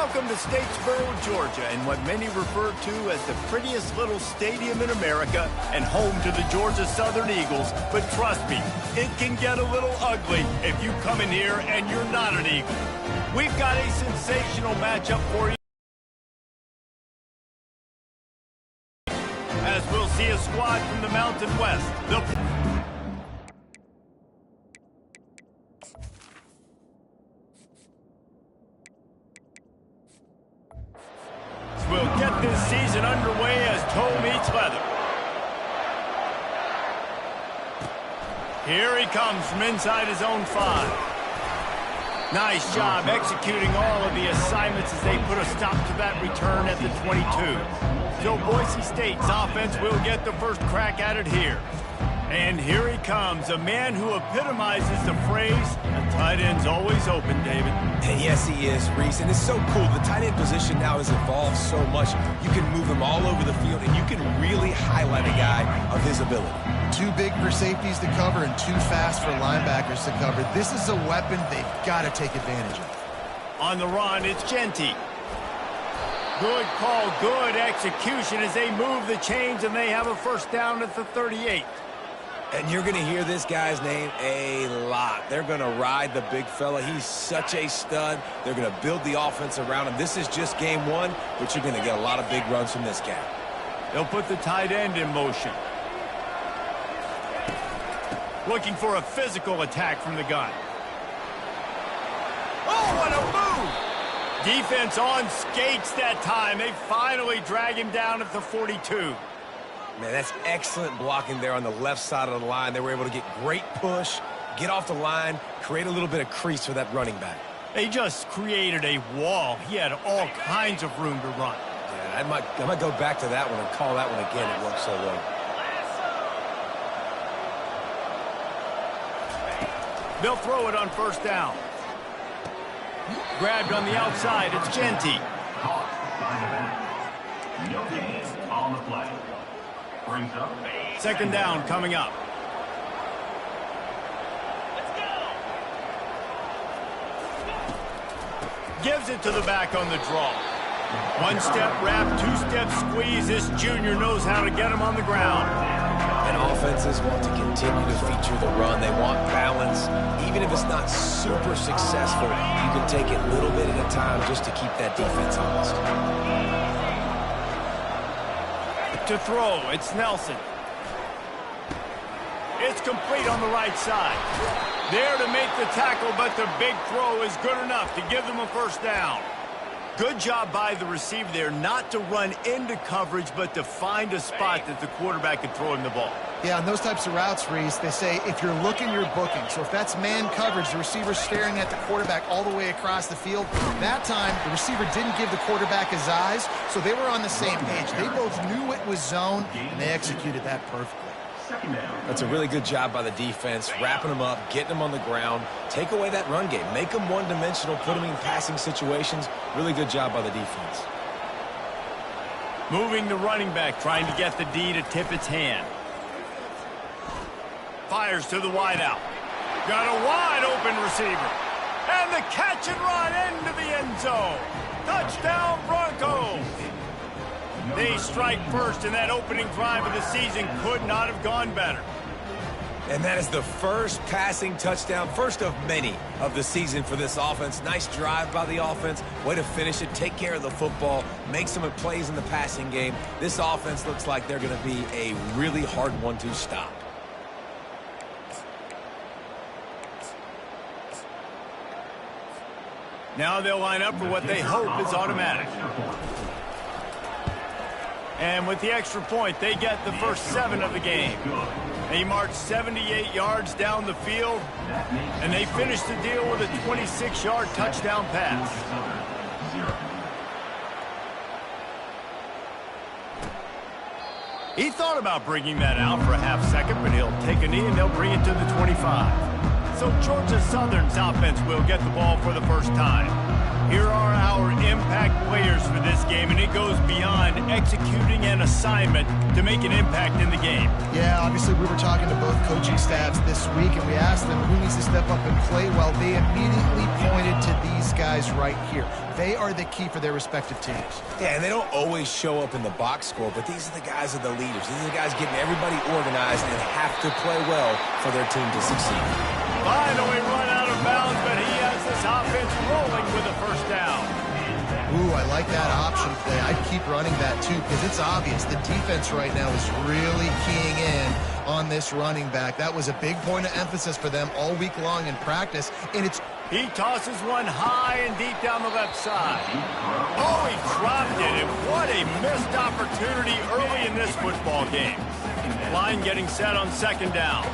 Welcome to Statesboro, Georgia, and what many refer to as the prettiest little stadium in America and home to the Georgia Southern Eagles. But trust me, it can get a little ugly if you come in here and you're not an Eagle. We've got a sensational matchup for you, as we'll see a squad from the Mountain West. We'll get this season underway as toe meets leather. Here he comes from inside his own 5. Nice job executing all of the assignments as they put a stop to that return at the 22. So Boise State's offense will get the first crack at it here. And here he comes, a man who epitomizes the phrase, "A tight end's always open," David. And yes, he is, Reese, and it's so cool. The tight end position now has evolved so much. You can move him all over the field, and you can really highlight a guy of his ability. Too big for safeties to cover and too fast for linebackers to cover. This is a weapon they've got to take advantage of. On the run, it's Genty. Good call, good execution as they move the chains, and they have a first down at the 38. And you're going to hear this guy's name a lot. They're going to ride the big fella. He's such a stud. They're going to build the offense around him. This is just game one, but you're going to get a lot of big runs from this guy. They'll put the tight end in motion. Looking for a physical attack from the gun. Oh, what a move! Defense on skates that time. They finally drag him down at the 42. Man, that's excellent blocking there on the left side of the line. They were able to get great push, get off the line, create a little bit of crease for that running back. They just created a wall. He had all kinds of room to run. Yeah, I might go back to that one and call that one again. It worked so well. They'll throw it on first down. Grabbed on the outside. It's Genty. No gains on the play. Second down coming up. Gives it to the back on the draw. One-step wrap, two-step squeeze. This junior knows how to get him on the ground. And offenses want to continue to feature the run. They want balance. Even if it's not super successful, you can take it little bit at a time just to keep that defense honest. To throw, it's Nelson. It's complete on the right side. There to make the tackle, but the big throw is good enough to give them a first down. Good job by the receiver there, not to run into coverage, but to find a spot that the quarterback can throw him the ball. Yeah, on those types of routes, Reese, they say if you're looking, you're booking. So if that's man coverage, the receiver's staring at the quarterback all the way across the field. That time, the receiver didn't give the quarterback his eyes, so they were on the same page. They both knew it was zone, and they executed that perfectly. That's a really good job by the defense, wrapping them up, getting them on the ground, take away that run game, make them one-dimensional, put them in passing situations. Really good job by the defense. Moving the running back, trying to get the D to tip its hand. Fires to the wideout. Got a wide-open receiver. And the catch and run into the end zone. Touchdown, Broncos. They strike first, and that opening drive of the season could not have gone better. And that is the first passing touchdown, first of many of the season for this offense. Nice drive by the offense. Way to finish it, take care of the football, make some plays in the passing game. This offense looks like they're going to be a really hard one to stop. Now they'll line up for what they hope is automatic. And with the extra point, they get the first 7 of the game. They march 78 yards down the field, and they finish the deal with a 26-yard touchdown pass. He thought about bringing that out for a half second, but he'll take a knee and they'll bring it to the 25. So Georgia Southern's offense will get the ball for the first time. Here are our impact players for this game, and it goes beyond executing an assignment to make an impact in the game. Yeah, obviously we were talking to both coaching staffs this week, and we asked them who needs to step up and play well. They immediately pointed to these guys right here. They are the key for their respective teams. Yeah, and they don't always show up in the box score, but these are the guys that are the leaders. These are the guys getting everybody organized and have to play well for their team to succeed. Finally run out of bounds, but he has this offense rolling with a first down. Ooh, I like that option play. I'd keep running that too because it's obvious the defense right now is really keying in on this running back. That was a big point of emphasis for them all week long in practice, and it's... He tosses one high and deep down the left side. Oh, he dropped it, and what a missed opportunity early in this football game. Line getting set on second down.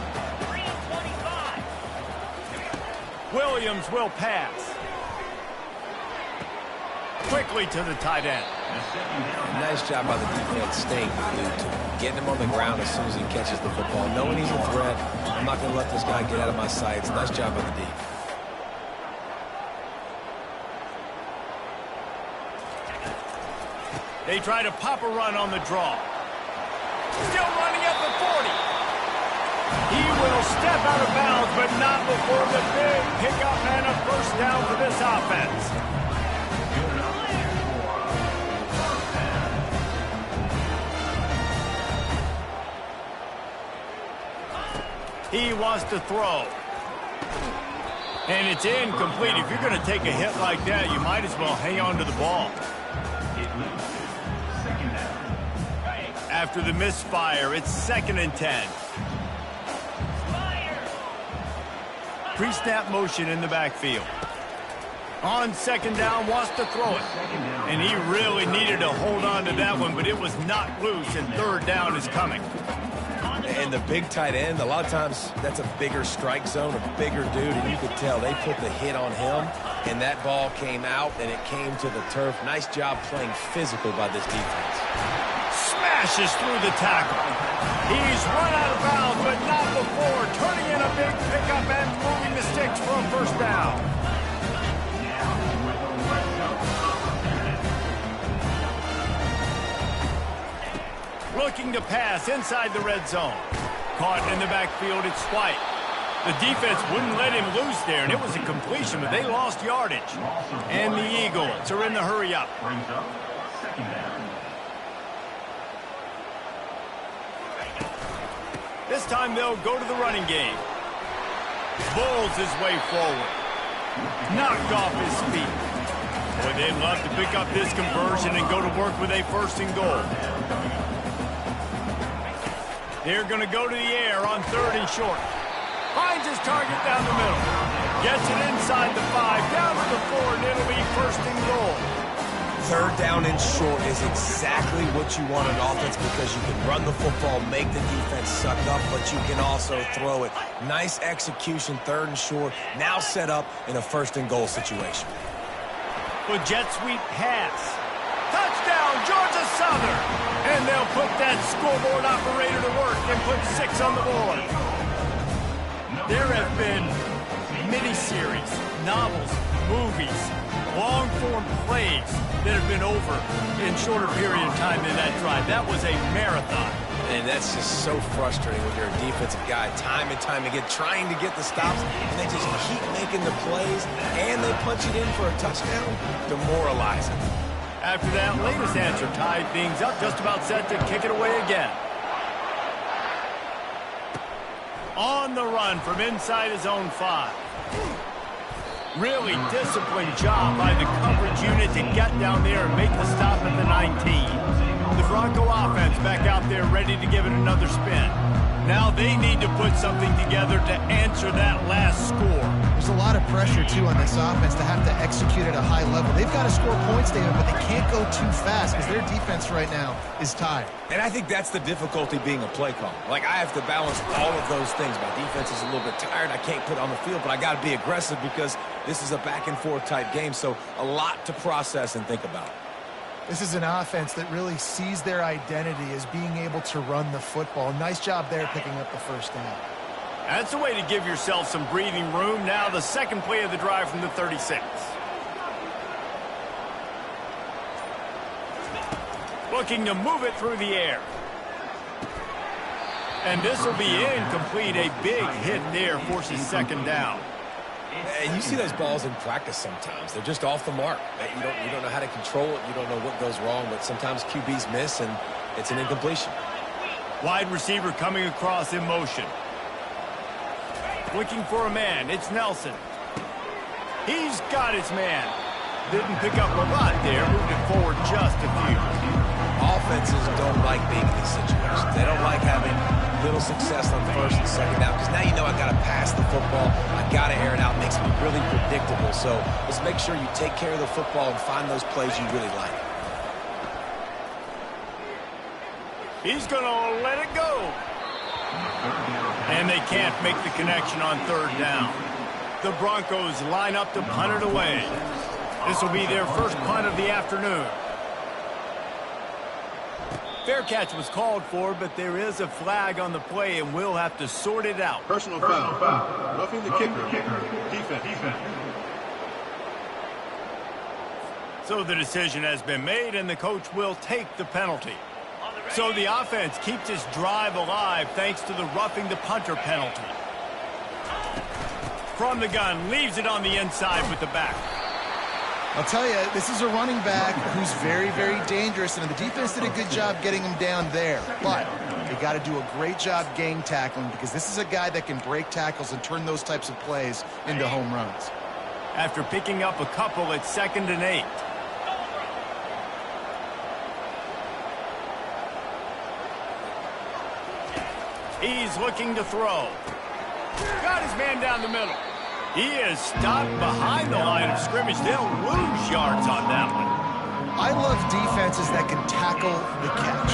Williams will pass. Quickly to the tight end. Nice job by the defense staying glued to him, getting him on the ground as soon as he catches the football. Knowing he's a threat, I'm not going to let this guy get out of my sights. Nice job by the D. They try to pop a run on the draw. Still running at the 40. He will step out of bounds, but not before the big pickup and a first down for this offense. He wants to throw. And it's incomplete. If you're going to take a hit like that, you might as well hang on to the ball. After the misfire, it's 2nd and 10. Pre-snap motion in the backfield. On second down, wants to throw it. And he really needed to hold on to that one, but it was not loose, and third down is coming. And the big tight end, a lot of times that's a bigger strike zone, a bigger dude, and you could tell they put the hit on him, and that ball came out, and it came to the turf. Nice job playing physical by this defense. Smashes through the tackle. He's run out of bounds, but not before turning in a big pickup and moving the sticks for a first down. Looking to pass inside the red zone. Caught in the backfield, it's White. The defense wouldn't let him loose there, and it was a completion, but they lost yardage. And the Eagles are in the hurry up. Brings up second down. This time they'll go to the running game. Bulls his way forward. Knocked off his feet. Boy, they'd love to pick up this conversion and go to work with a 1st and goal. They're going to go to the air on 3rd and short. Finds his target down the middle. Gets it inside the 5, down to the 4, and it'll be 1st and goal. 3rd down and short is exactly what you want on offense because you can run the football, make the defense suck up, but you can also throw it. Nice execution, 3rd and short, now set up in a 1st and goal situation. With jet sweep pass. Touchdown, Georgia Southern. And they'll put that scoreboard operator to work and put 6 on the board. There have been miniseries, novels, movies, long-form plays that have been over in shorter period of time than that drive. That was a marathon. And that's just so frustrating when you're a defensive guy, time and time again, trying to get the stops, and they just keep making the plays, and they punch it in for a touchdown, demoralizing. After that latest answer tied things up, just about set to kick it away again. On the run from inside his own 5. Really disciplined job by the coverage unit to get down there and make the stop at the 19. The Bronco offense back out there ready to give it another spin. Now they need to put something together to answer that last score. There's a lot of pressure, too, on this offense to have to execute at a high level. They've got to score points, David, but they can't go too fast because their defense right now is tired. And I think that's the difficulty being a play caller. Like, I have to balance all of those things. My defense is a little bit tired. I can't put it on the field, but I got to be aggressive because this is a back-and-forth type game, so a lot to process and think about. This is an offense that really sees their identity as being able to run the football. Nice job there picking up the first down. That's a way to give yourself some breathing room. Now the second play of the drive from the 36. Looking to move it through the air. And this will be incomplete. A big hit there forces second down. And you see those balls in practice sometimes. They're just off the mark. You don't know how to control it. You don't know what goes wrong, but sometimes QBs miss, and it's an incompletion. Wide receiver coming across in motion. Looking for a man. It's Nelson. He's got his man. Didn't pick up a lot there. Moved it forward just a few. Offenses don't like being in these situations. They don't like having little success on first and second down because now you know I got to pass the football. I got to air it out. It makes me really predictable. So let's make sure you take care of the football and find those plays you really like. He's going to let it go. And they can't make the connection on third down. The Broncos line up to punt it away. This will be their first punt of the afternoon. Fair catch was called for, but there is a flag on the play, and we'll have to sort it out. Personal foul. Roughing the kicker. Defense. So the decision has been made, and the coach will take the penalty. So the offense keeps its drive alive thanks to the roughing the punter penalty. From the gun, leaves it on the inside with the back. I'll tell you, this is a running back who's very, very dangerous, and the defense did a good job getting him down there. But they got to do a great job gang tackling because this is a guy that can break tackles and turn those types of plays into home runs. After picking up a couple, it's 2nd and 8. He's looking to throw. Got his man down the middle. He is stopped behind the line of scrimmage. They'll lose yards on that one. I love defenses that can tackle the catch.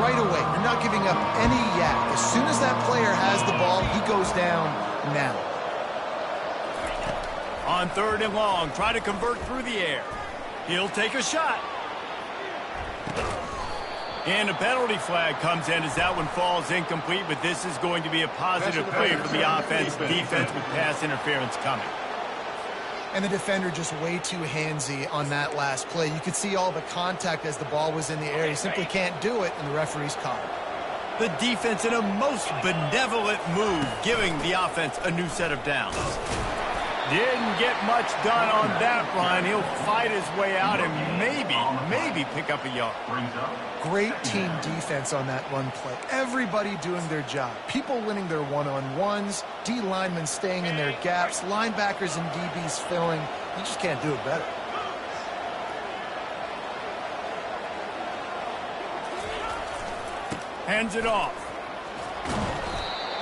Right away, you're not giving up any yak. As soon as that player has the ball, he goes down now. On 3rd and long, try to convert through the air. He'll take a shot. And a penalty flag comes in as that one falls incomplete, but this is going to be a positive play for the offense. Defense with pass interference coming. And the defender just way too handsy on that last play. You could see all the contact as the ball was in the air. He simply can't do it, and the referee's caught it. The defense in a most benevolent move, giving the offense a new set of downs. Didn't get much done on that run. He'll fight his way out and maybe pick up a yard. Great team defense on that run play. Everybody doing their job. People winning their one-on-ones, D linemen staying in their gaps, linebackers and DBs filling. You just can't do it better. Hands it off.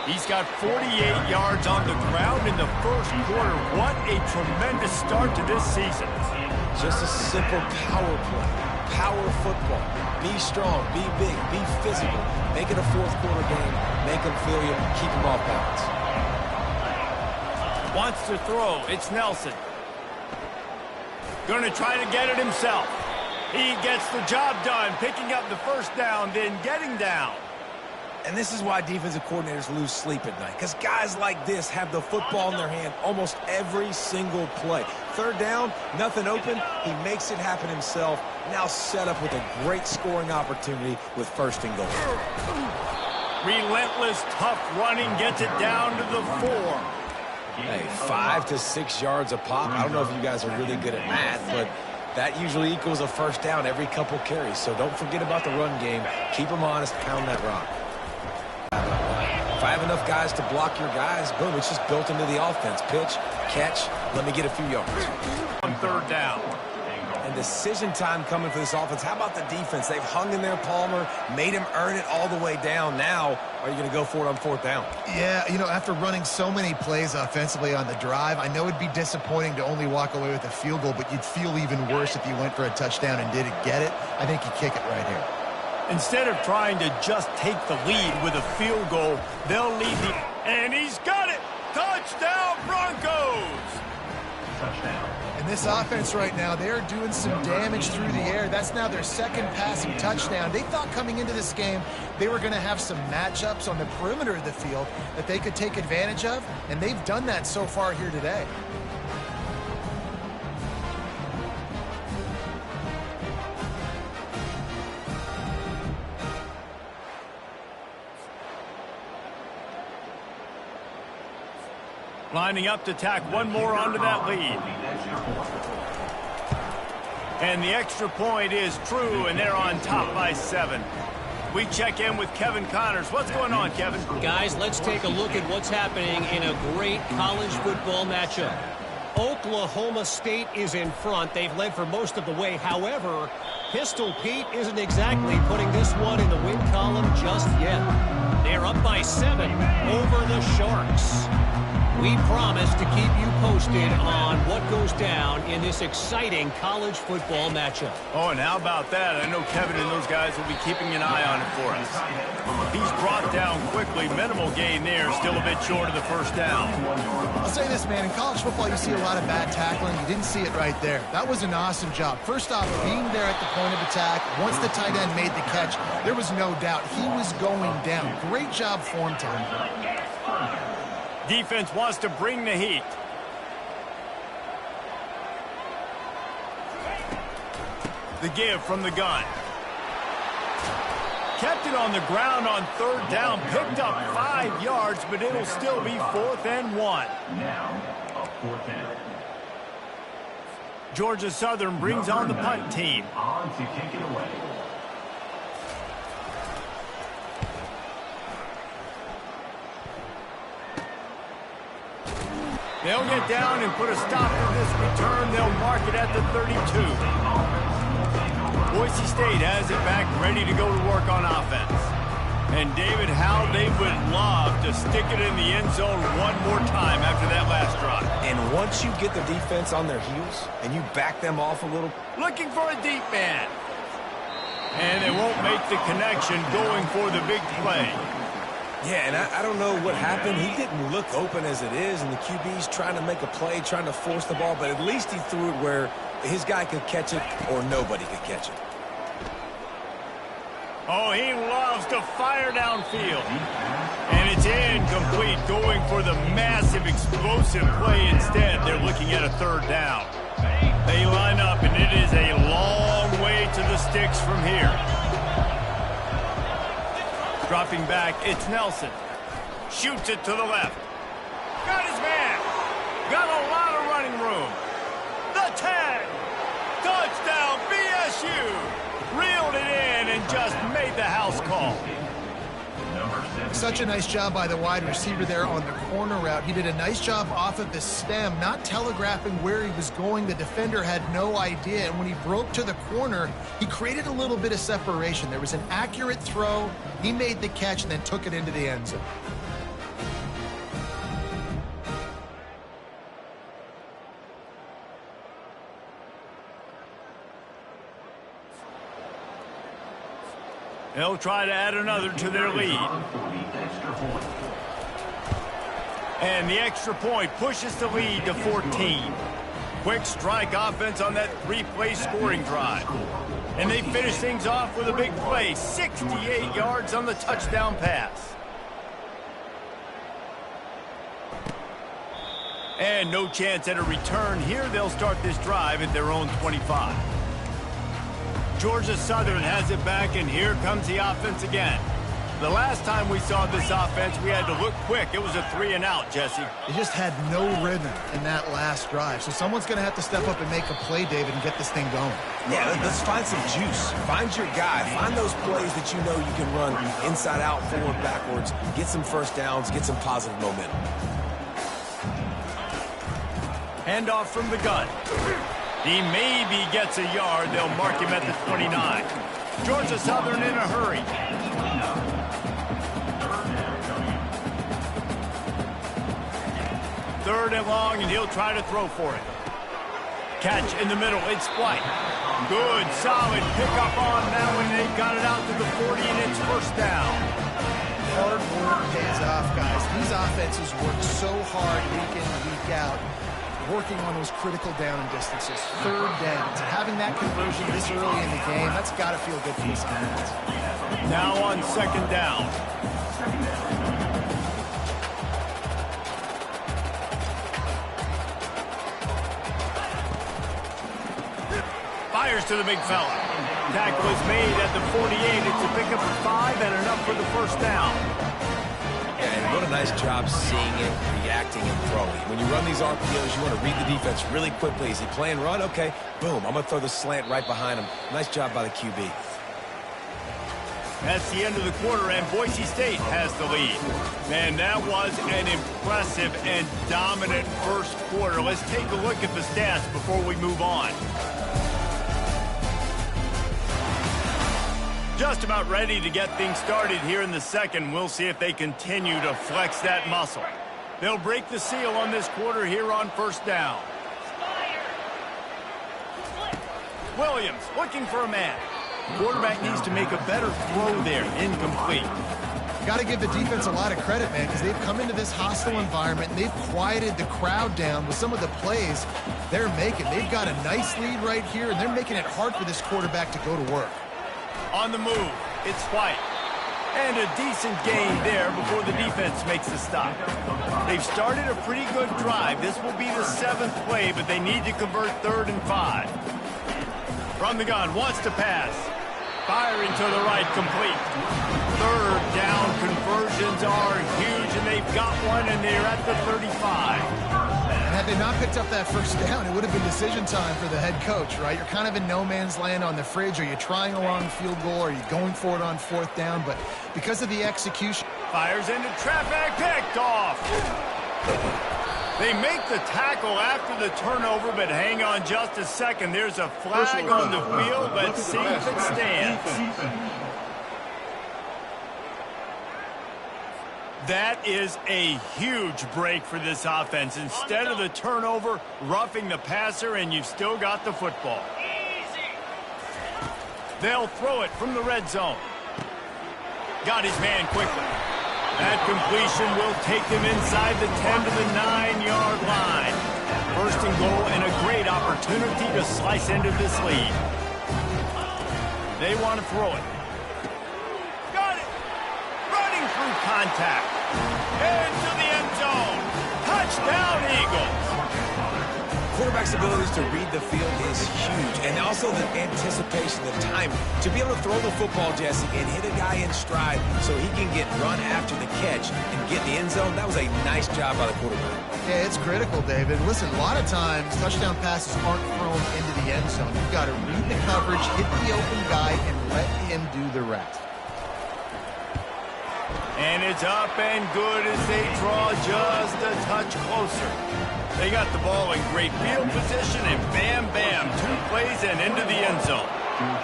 He's got 48 yards on the ground in the first quarter. What a tremendous start to this season. Just a simple power play. Power football. Be strong, be big, be physical. Make it a fourth quarter game. Make them feel you. Keep them off balance. Wants to throw. It's Nelson. Going to try to get it himself. He gets the job done, picking up the first down, then getting down. And this is why defensive coordinators lose sleep at night, because guys like this have the football in their hand almost every single play. 3rd down, nothing open, he makes it happen himself. Now set up with a great scoring opportunity with 1st and goal. Relentless, tough running gets it down to the 4. Hey, 5 to 6 yards a pop. I don't know if you guys are really good at math, but that usually equals a 1st down every couple carries. So don't forget about the run game. Keep them honest, pound that rock. If I have enough guys to block your guys, boom, it's just built into the offense. Pitch, catch, let me get a few yards. On 3rd down. And decision time coming for this offense. How about the defense? They've hung in there, Palmer, made him earn it all the way down. Now, are you going to go for it on 4th down? Yeah, you know, after running so many plays offensively on the drive, I know it'd be disappointing to only walk away with a field goal, but you'd feel even worse if you went for a touchdown and didn't get it. I think you kick it right here. Instead of trying to just take the lead with a field goal, they'll lead the... And he's got it! Touchdown, Broncos! Touchdown. And this offense right now, they're doing some damage through the air. That's now their 2nd passing touchdown. They thought coming into this game they were going to have some matchups on the perimeter of the field that they could take advantage of, and they've done that so far here today. Lining up to tack one more onto that lead. And the extra point is true, and they're on top by 7. We check in with Kevin Connors. What's going on, Kevin? Guys, let's take a look at what's happening in a great college football matchup. Oklahoma State is in front. They've led for most of the way. However, Pistol Pete isn't exactly putting this one in the win column just yet. They're up by 7 over the Sharks. We promise to keep you posted on what goes down in this exciting college football matchup. Oh, and how about that? I know Kevin and those guys will be keeping an eye on it for us. He's brought down quickly. Minimal gain there. Still a bit short of the first down. I'll say this, man. In college football, you see a lot of bad tackling. You didn't see it right there. That was an awesome job. First off, being there at the point of attack. Once the tight end made the catch, there was no doubt he was going down. Great job form time. Defense wants to bring the heat. The give from the gun. Kept it on the ground on third down. Picked up 5 yards, but it'll still be 4th and 1. Now, a 4th down. Georgia Southern brings on the punt team. On to kick it away. They'll get down and put a stop to this return. They'll mark it at the 32. Boise State has it back, ready to go to work on offense. And David, how they would love to stick it in the end zone one more time after that last drive. And once you get the defense on their heels and you back them off a little. Looking for a deep man. And they won't make the connection going for the big play. Yeah, and I don't know what happened. He didn't look open as it is, and the QB's trying to make a play, trying to force the ball, but at least he threw it where his guy could catch it or nobody could catch it. Oh, he loves to fire downfield. And it's incomplete, going for the massive explosive play instead. They're looking at a 3rd down. They line up, and it is a long way to the sticks from here. Dropping back, it's Nelson. Shoots it to the left. Got his man. Got a lot of running room. The 10. Touchdown, BSU. Reeled it in and just made the house call. Such a nice job by the wide receiver there on the corner route. He did a nice job off of the stem, not telegraphing where he was going. The defender had no idea. And when he broke to the corner, he created a little bit of separation. There was an accurate throw. He made the catch and then took it into the end zone. They'll try to add another to their lead. And the extra point pushes the lead to 14. Quick strike offense on that 3-play scoring drive. And they finish things off with a big play. 68 yards on the touchdown pass. And no chance at a return here. They'll start this drive at their own 25. Georgia Southern has it back, and here comes the offense again. The last time we saw this offense, we had to look quick. It was a 3-and-out, Jesse. They just had no rhythm in that last drive. So someone's going to have to step up and make a play, David, and get this thing going. Yeah, let's find some juice. Find your guy. Find those plays that you know you can run inside out, forward, backwards. Get some first downs. Get some positive momentum. Handoff from the gun. He maybe gets a yard. They'll mark him at the 29. Georgia Southern in a hurry. Third and long, and he'll try to throw for it. Catch in the middle. It's White. Good, solid pickup on that one. They got it out to the 40, and it's first down. Hard work pays off, guys. These offenses work so hard week in and week out, working on those critical down and distances. 3rd downs. And having that conversion this early in the game, that's got to feel good for this defense. Now on 2nd down. Fires to the big fella. Tackle is made at the 48. It's a pickup of 5 and enough for the first down. And What a nice job seeing it, reacting, and throwing. When you run these RPOs, you want to read the defense really quickly. Is he playing run? Okay, boom. I'm going to throw the slant right behind him. Nice job by the QB. That's the end of the quarter, and Boise State has the lead. Man, that was an impressive and dominant first quarter. Let's take a look at the stats before we move on. Just about ready to get things started here in the second. We'll see if they continue to flex that muscle. They'll break the seal on this quarter here on first down. Williams looking for a man. Quarterback needs to make a better throw there. Incomplete. Got to give the defense a lot of credit, man, because they've come into this hostile environment and they've quieted the crowd down with some of the plays they're making. They've got a nice lead right here, and they're making it hard for this quarterback to go to work. On the move, it's White. And a decent gain there before the defense makes the stop. They've started a pretty good drive. This will be the 7th play, but they need to convert 3rd and 5. From the gun, wants to pass. Firing to the right, complete. 3rd down conversions are huge, and they've got one, and they're at the 35. And had they not picked up that first down, it would have been decision time for the head coach, right? You're kind of in no man's land on the fridge. Are you trying a long field goal? Are you going for it on 4th down? But because of the execution... Fires into traffic, picked off. They make the tackle after the turnover, but hang on just a second. There's a flag on the field. Let's see if it stands. That is a huge break for this offense. Instead of the turnover, roughing the passer, and you've still got the football. They'll throw it from the red zone. Got his man quickly. That completion will take them inside the 10 to the 9-yard line. 1st and goal, and a great opportunity to slice into this lead. They want to throw it. Got it. Running through contact. Into the end zone. Touchdown, Eagles. Quarterback's abilities to read the field is huge, and also the anticipation, the time to be able to throw the football, Jesse, and hit a guy in stride so he can get run after the catch and get in the end zone. That was a nice job by the quarterback. Yeah, it's critical, David. Listen, a lot of times touchdown passes aren't thrown into the end zone. You've got to read the coverage, hit the open guy, and let him do the rest. And it's up and good as they draw just a touch closer. They got the ball in great field position, and bam, bam, 2 plays and into the end zone.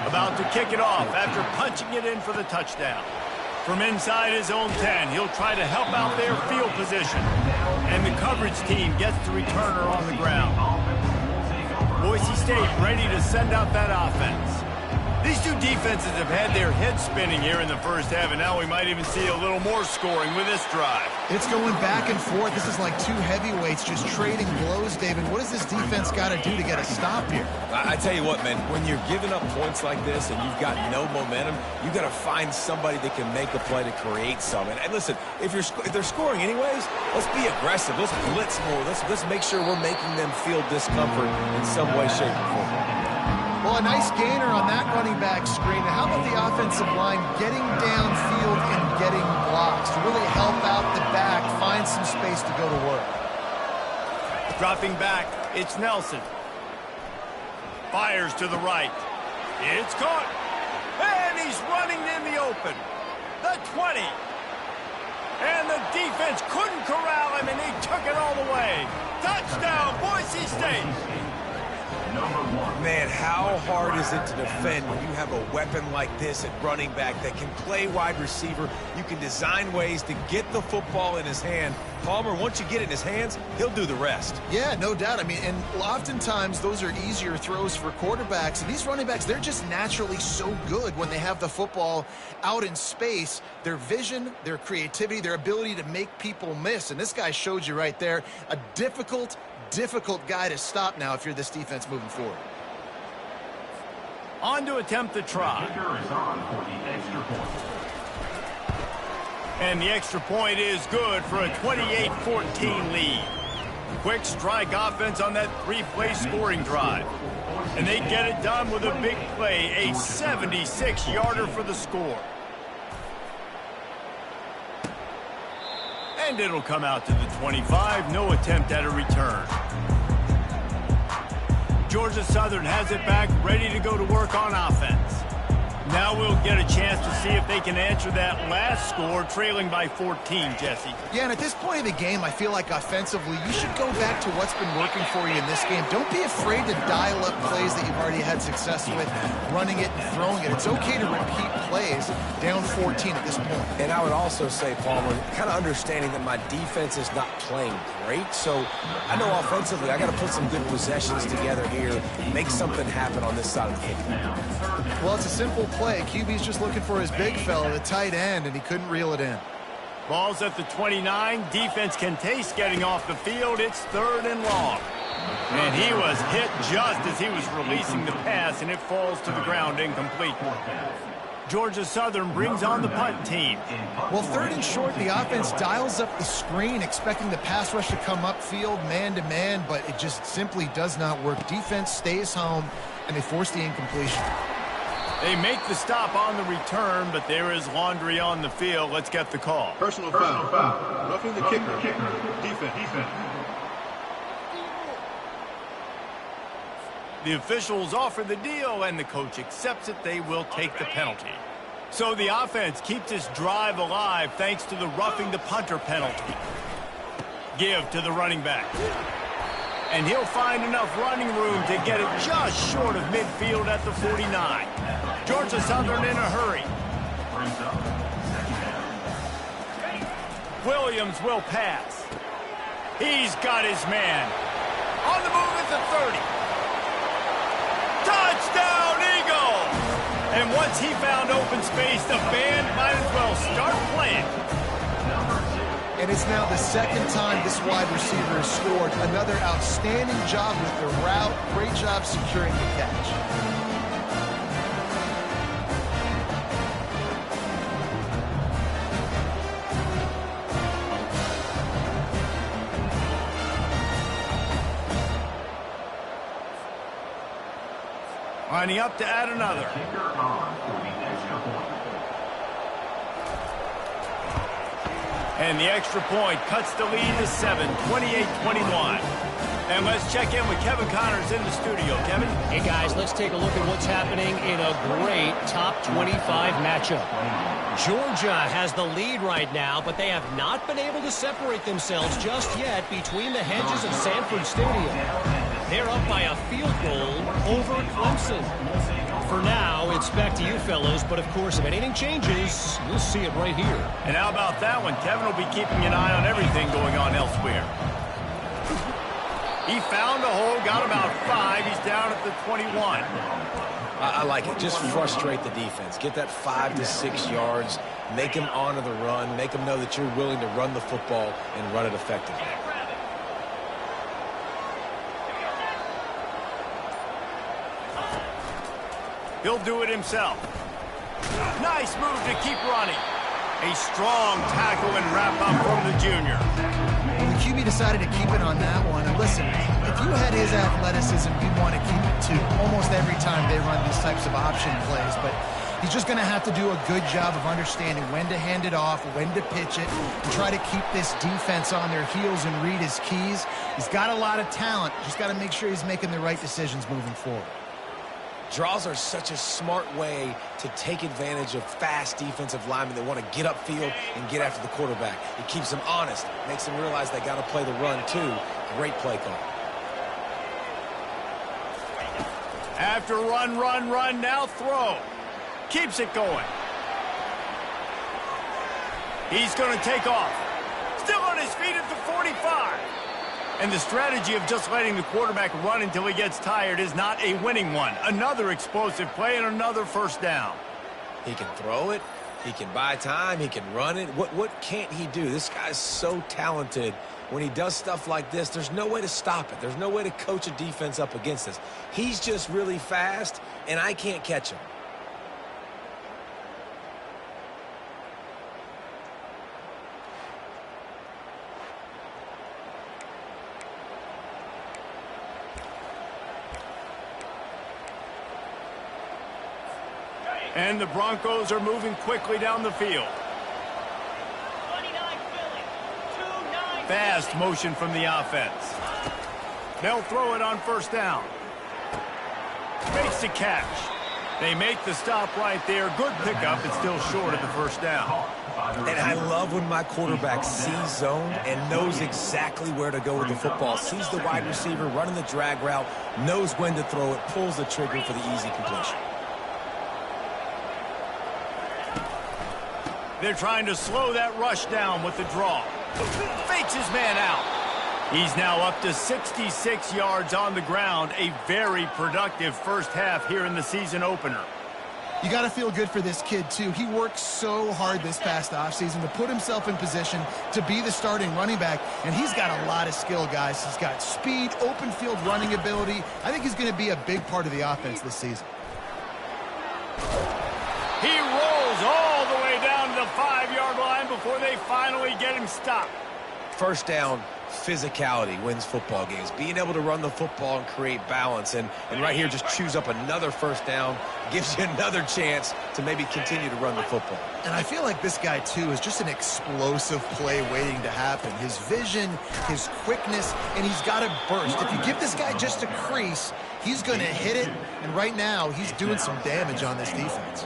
About to kick it off after punching it in for the touchdown. From inside his own 10, he'll try to help out their field position. And the coverage team gets the returner on the ground. Boise State ready to send out that offense. These two defenses have had their heads spinning here in the first half, and now we might even see a little more scoring with this drive. It's going back and forth. This is like 2 heavyweights just trading blows, David. What does this defense got to do to get a stop here? I tell you what, man, when you're giving up points like this and you've got no momentum, you've got to find somebody that can make a play to create some. And listen, if they're scoring anyways, let's be aggressive. Let's blitz more. Let's make sure we're making them feel discomfort in some way, shape, or form. Well, a nice gainer on that running back screen. How about the offensive line getting downfield and getting blocks to really help out the back, find some space to go to work? Dropping back, it's Nelson. Fires to the right. It's caught. And he's running in the open. The 20. And the defense couldn't corral him, and he took it all the way. Touchdown, Boise State. Man, how hard is it to defend when you have a weapon like this at running back that can play wide receiver? You can design ways to get the football in his hand. Palmer, once you get it in his hands, he'll do the rest. Yeah, no doubt. I mean, and oftentimes those are easier throws for quarterbacks. And these running backs, they're just naturally so good when they have the football out in space. Their vision, their creativity, their ability to make people miss. And this guy showed you right there, a difficult guy to stop now if you're this defense moving forward. On to attempt the try. And the extra point is good for a 28-14 lead. Quick strike offense on that 3-play scoring drive. And they get it done with a big play, a 76-yarder for the score. And it'll come out to the 25. No attempt at a return. Georgia Southern has it back, ready to go to work on offense. Now we'll get a chance to see if they can answer that last score, trailing by 14, Jesse. Yeah, and at this point of the game, I feel like offensively, you should go back to what's been working for you in this game. Don't be afraid to dial up plays that you've already had success with, running it and throwing it. It's okay to repeat plays down 14 at this point. And I would also say, Palmer, kind of understanding that my defense is not playing great, so I know offensively I got to put some good possessions together here, make something happen on this side of the football. Well, it's a simple play. QB's just looking for his big fella, the tight end, and he couldn't reel it in. Ball's at the 29. Defense can taste getting off the field. It's 3rd and long. And he was hit just as he was releasing the pass, and it falls to the ground incomplete. Georgia Southern brings on the punt team. Well, 3rd and short, the offense dials up the screen, expecting the pass rush to come upfield man-to-man, but it just simply does not work. Defense stays home, and they force the incompletion. They make the stop on the return, but there is laundry on the field. Let's get the call. Personal foul. Roughing the kicker. Defense. The officials offer the deal, and the coach accepts it. They will take the penalty. So the offense keeps this drive alive thanks to the roughing the punter penalty. Give to the running back. And he'll find enough running room to get it just short of midfield at the 49. Georgia Southern in a hurry. Williams will pass. He's got his man. On the move at the 30. Touchdown, Eagle! And once he found open space, the band might as well start playing. And it's now the 2nd time this wide receiver has scored. Another outstanding job with the route. Great job securing the catch. Lining up to add another. And the extra point cuts the lead to 7, 28-21. And let's check in with Kevin Connors in the studio. Kevin? Hey, guys, let's take a look at what's happening in a great top 25 matchup. Georgia has the lead right now, but they have not been able to separate themselves just yet between the hedges of Sanford Stadium. They're up by a field goal over Clemson. For now, it's back to you fellows, but of course, if anything changes, you'll see it right here. And how about that one? Kevin will be keeping an eye on everything going on elsewhere. He found a hole, got about 5. He's down at the 21. I like it. Just frustrate the defense. Get that 5 to 6 yards. Make them honor the run. Make them know that you're willing to run the football and run it effectively. He'll do it himself. Nice move to keep running. A strong tackle and wrap up from the junior. Well, the QB decided to keep it on that one. And listen, if you had his athleticism, you'd want to keep it too. Almost every time they run these types of option plays. But he's just going to have to do a good job of understanding when to hand it off, when to pitch it, and try to keep this defense on their heels and read his keys. He's got a lot of talent. Just got to make sure he's making the right decisions moving forward. Draws are such a smart way to take advantage of fast defensive linemen that want to get upfield and get after the quarterback. It keeps them honest, makes them realize they got to play the run too. Great play call. After run, now throw. Keeps it going. He's going to take off. Still on his feet at the 45. And the strategy of just letting the quarterback run until he gets tired is not a winning one. Another explosive play and another first down. He can throw it. He can buy time. He can run it. What can't he do? This guy's so talented. When he does stuff like this, there's no way to stop it. There's no way to coach a defense up against this. He's just really fast, and I can't catch him. And the Broncos are moving quickly down the field. 29 Philly, 2 fast motion from the offense. They'll throw it on first down. Makes the catch. They make the stop right there. Good pickup. It's still short of the first down. And I love when my quarterback sees zone and knows exactly where to go with the football. Sees the wide receiver running the drag route, knows when to throw it, pulls the trigger for the easy completion. They're trying to slow that rush down with the draw. Fakes his man out. He's now up to 66 yards on the ground. A very productive first half here in the season opener. You got to feel good for this kid, too. He worked so hard this past offseason to put himself in position to be the starting running back, and he's got a lot of skill, guys. He's got speed, open field running ability. I think he's going to be a big part of the offense this season. He rolls all the way down to the 5-yard line before they finally get him stopped. First down, physicality wins football games. Being able to run the football and create balance. And right here, just choose up another first down. Gives you another chance to maybe continue to run the football. And I feel like this guy, too, is just an explosive play waiting to happen. His vision, his quickness, and he's got a burst. If you give this guy just a crease, he's going to hit it. And right now, he's doing some damage on this defense.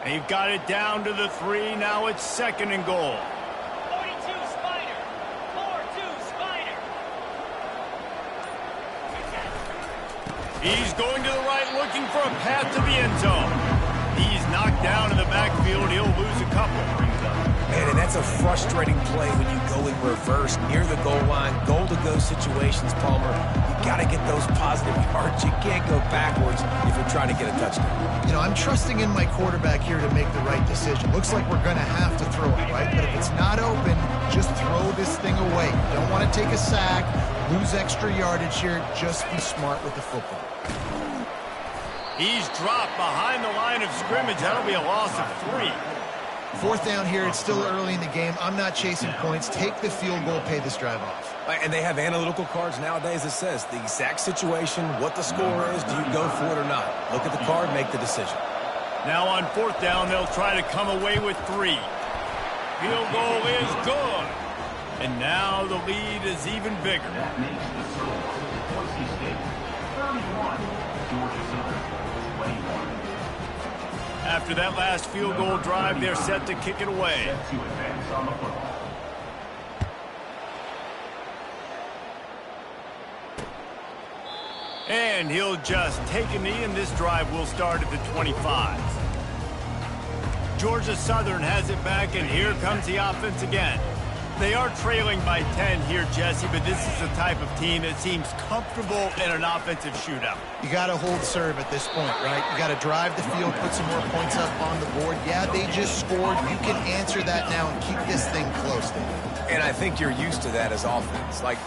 They've got it down to the 3. Now it's 2nd and goal. 42 Spider. 4-2 Spider. He's going to the right, looking for a path to the end zone. He's knocked down in the backfield. He'll lose a couple. Man, and that's a frustrating play when you go in reverse near the goal line. Goal-to-go situations, Palmer. You got to get those positive yards. You can't go backwards if you're trying to get a touchdown. You know, I'm trusting in my quarterback here to make the right decision. Looks like we're going to have to throw it, right? But if it's not open, just throw this thing away. You don't want to take a sack, lose extra yardage here. Just be smart with the football. He's dropped behind the line of scrimmage. That'll be a loss of 3. 4th down here. It's still early in the game. I'm not chasing points. Take the field goal, pay this drive off. And they have analytical cards nowadays that says the exact situation, what the score is, do you go for it or not? Look at the card, make the decision. Now on 4th down, they'll try to come away with 3. Field goal is good. And now the lead is even bigger. That makes the score Boise State 31, Georgia Southern 21. After that last field goal drive, they're set to kick it away. Set to advance on the football. And he'll just take a knee, and this drive will start at the 25. Georgia Southern has it back, and here comes the offense again. They are trailing by 10 here, Jesse, but this is the type of team that seems comfortable in an offensive shootout. You got to hold serve at this point, right? You got to drive the field, put some more points up on the board. Yeah, they just scored. You can answer that now and keep this thing close. And I think you're used to that as offense. Like,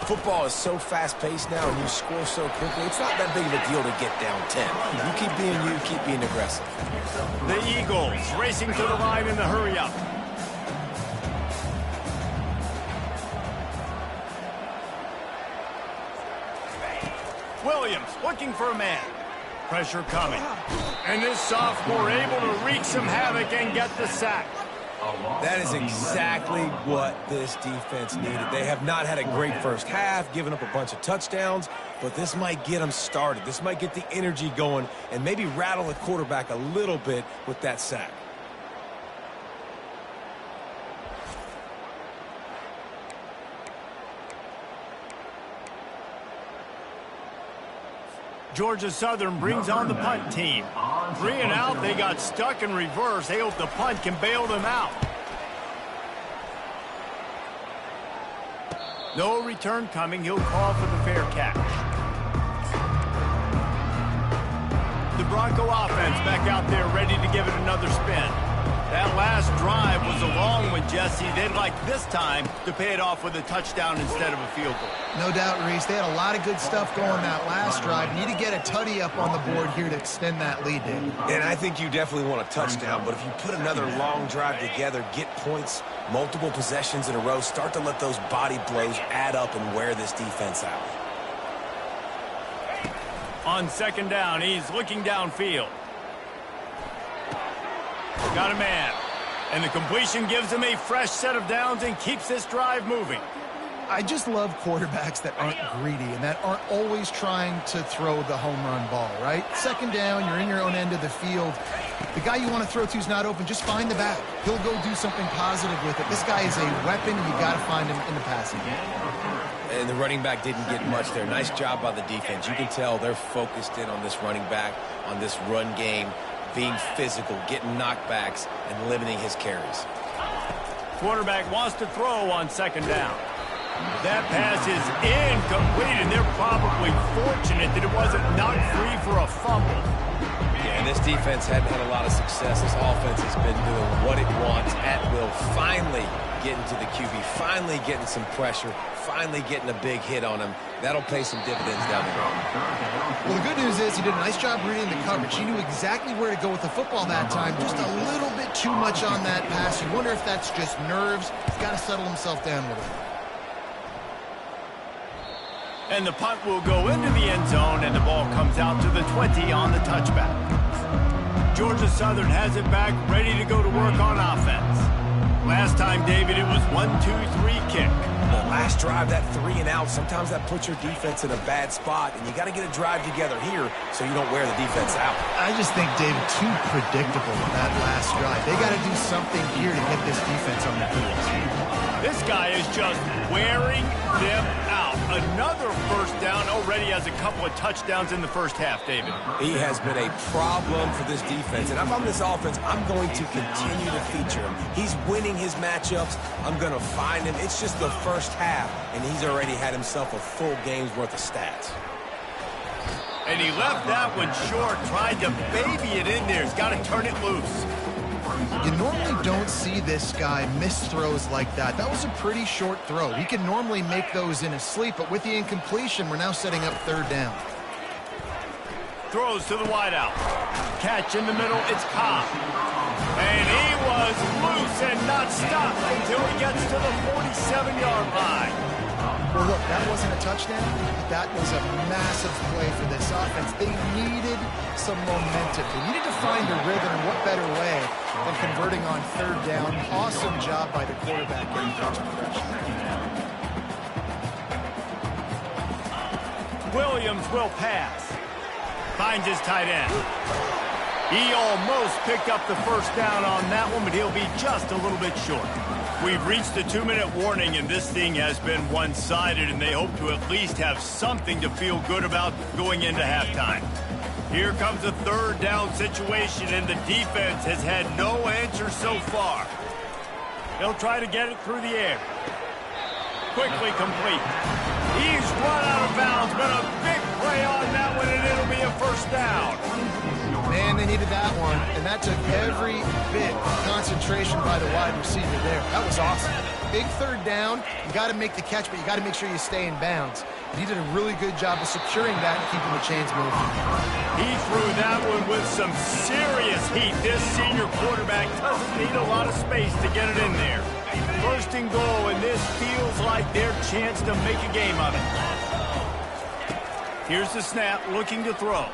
football is so fast-paced now and you score so quickly, it's not that big of a deal to get down 10. You keep being aggressive. The Eagles racing to the line in the hurry-up. Williams looking for a man. Pressure coming. And this sophomore able to wreak some havoc and get the sack. That is exactly what this defense needed. They have not had a great first half, given up a bunch of touchdowns, but this might get them started. This might get the energy going and maybe rattle the quarterback a little bit with that sack. Georgia Southern brings on the punt team. 3 and out, they got stuck in reverse. They hope the punt can bail them out. No return coming. He'll call for the fair catch. The Bronco offense back out there ready to give it another spin. That last drive was a long one, Jesse. They'd like this time to pay it off with a touchdown instead of a field goal. No doubt, Reese. They had a lot of good stuff going that last drive. Need to get a tutty up on the board here to extend that lead, Dave. And I think you definitely want a touchdown, but if you put another long drive together, get points, multiple possessions in a row, start to let those body blows add up and wear this defense out. On second down, he's looking downfield. Got a man. And the completion gives him a fresh set of downs and keeps this drive moving. I just love quarterbacks that aren't greedy and that aren't always trying to throw the home run ball, right? Second down, you're in your own end of the field. The guy you want to throw to is not open. Just find the back. He'll go do something positive with it. This guy is a weapon. You got to find him in the passing game. And the running back didn't get much there. Nice job by the defense. You can tell they're focused in on this running back, on this run game, being physical, getting knockbacks, and limiting his carries. Quarterback wants to throw on second down. That pass is incomplete, and they're probably fortunate that it wasn't knocked free for a fumble. Yeah, and this defense hadn't had a lot of success. This offense has been doing what it wants at will, finally getting to the QB, finally getting some pressure, finally getting a big hit on him. That'll pay some dividends down the road. Well, the good news is he did a nice job reading the coverage. He knew exactly where to go with the football that time. Just a little bit too much on that pass. You wonder if that's just nerves. He's got to settle himself down a little bit. And the punt will go into the end zone, and the ball comes out to the 20 on the touchback. Georgia Southern has it back, ready to go to work on offense. Last time, David, it was 1-2-3 kick. The last drive, that 3 and out, sometimes that puts your defense in a bad spot, and you got to get a drive together here so you don't wear the defense out. I just think, David, too predictable with that last drive. They got to do something here to get this defense on their heels. This guy is just wearing them out. Another first down, already has a couple of touchdowns in the first half, David. He has been a problem for this defense, and if I'm this offense, I'm going to continue to feature him. He's winning his matchups. I'm going to find him. It's just the first half, and he's already had himself a full game's worth of stats. And he left that one short, tried to baby it in there. He's got to turn it loose. You normally don't see this guy miss throws like that. That was a pretty short throw. He can normally make those in his sleep, but with the incompletion, we're now setting up third down. Throws to the wideout. Catch in the middle, it's Cobb. And he was loose and not stopped until he gets to the 47-yard line. Well, look, that wasn't a touchdown, but that was a massive play for this offense. They needed some momentum. They needed to find a rhythm, and what better way than converting on third down. Awesome job by the quarterback getting touch progression. Williams will pass. Finds his tight end. He almost picked up the first down on that one, but he'll be just a little bit short. We've reached the 2-minute warning, and this thing has been one-sided, and they hope to at least have something to feel good about going into halftime. Here comes a third down situation, and the defense has had no answer so far. They'll try to get it through the air. Quickly complete. He's run out of bounds, but a big play on that one, and it'll be a first down. Man, they needed that one, and that took every bit of concentration by the wide receiver there. That was awesome. Big third down. You got to make the catch, but you got to make sure you stay in bounds. He did a really good job of securing that and keeping the chains moving. He threw that one with some serious heat. This senior quarterback doesn't need a lot of space to get it in there. First and goal, and this feels like their chance to make a game of it. Here's the snap, looking to throw.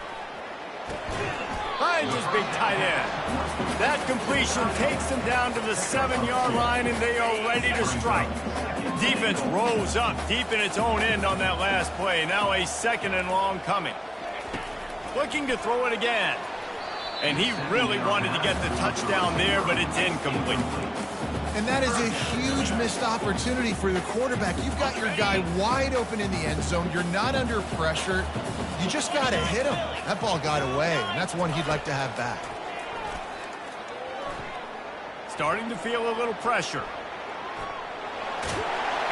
Finds his big tight end. That completion takes them down to the 7-yard line, and they are ready to strike. Defense rose up deep in its own end on that last play. Now a second and long coming. Looking to throw it again. And he really wanted to get the touchdown there, but it's incomplete. And that is a huge missed opportunity for the quarterback. You've got your guy wide open in the end zone. You're not under pressure. You just got to hit him. That ball got away, and that's one he'd like to have back. Starting to feel a little pressure.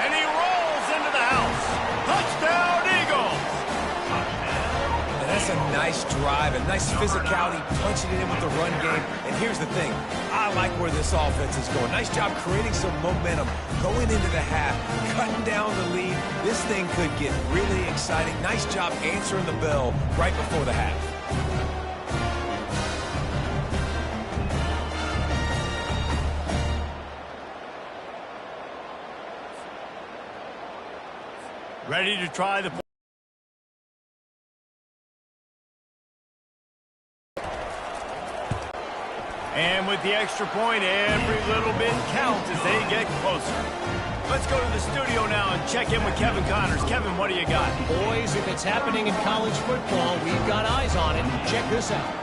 And he rolls into the house. Touchdown, Eagles! And that's a nice drive, a nice physicality, punching it in with the run game. And here's the thing. I like where this offense is going. Nice job creating some momentum, going into the half, cutting down the lead. This thing could get really exciting. Nice job answering the bell right before the half. Ready to try the And with the extra point, every little bit counts as they get closer. Let's go to the studio now and check in with Kevin Connors. Kevin, what do you got? Boys, if it's happening in college football, we've got eyes on it. Check this out.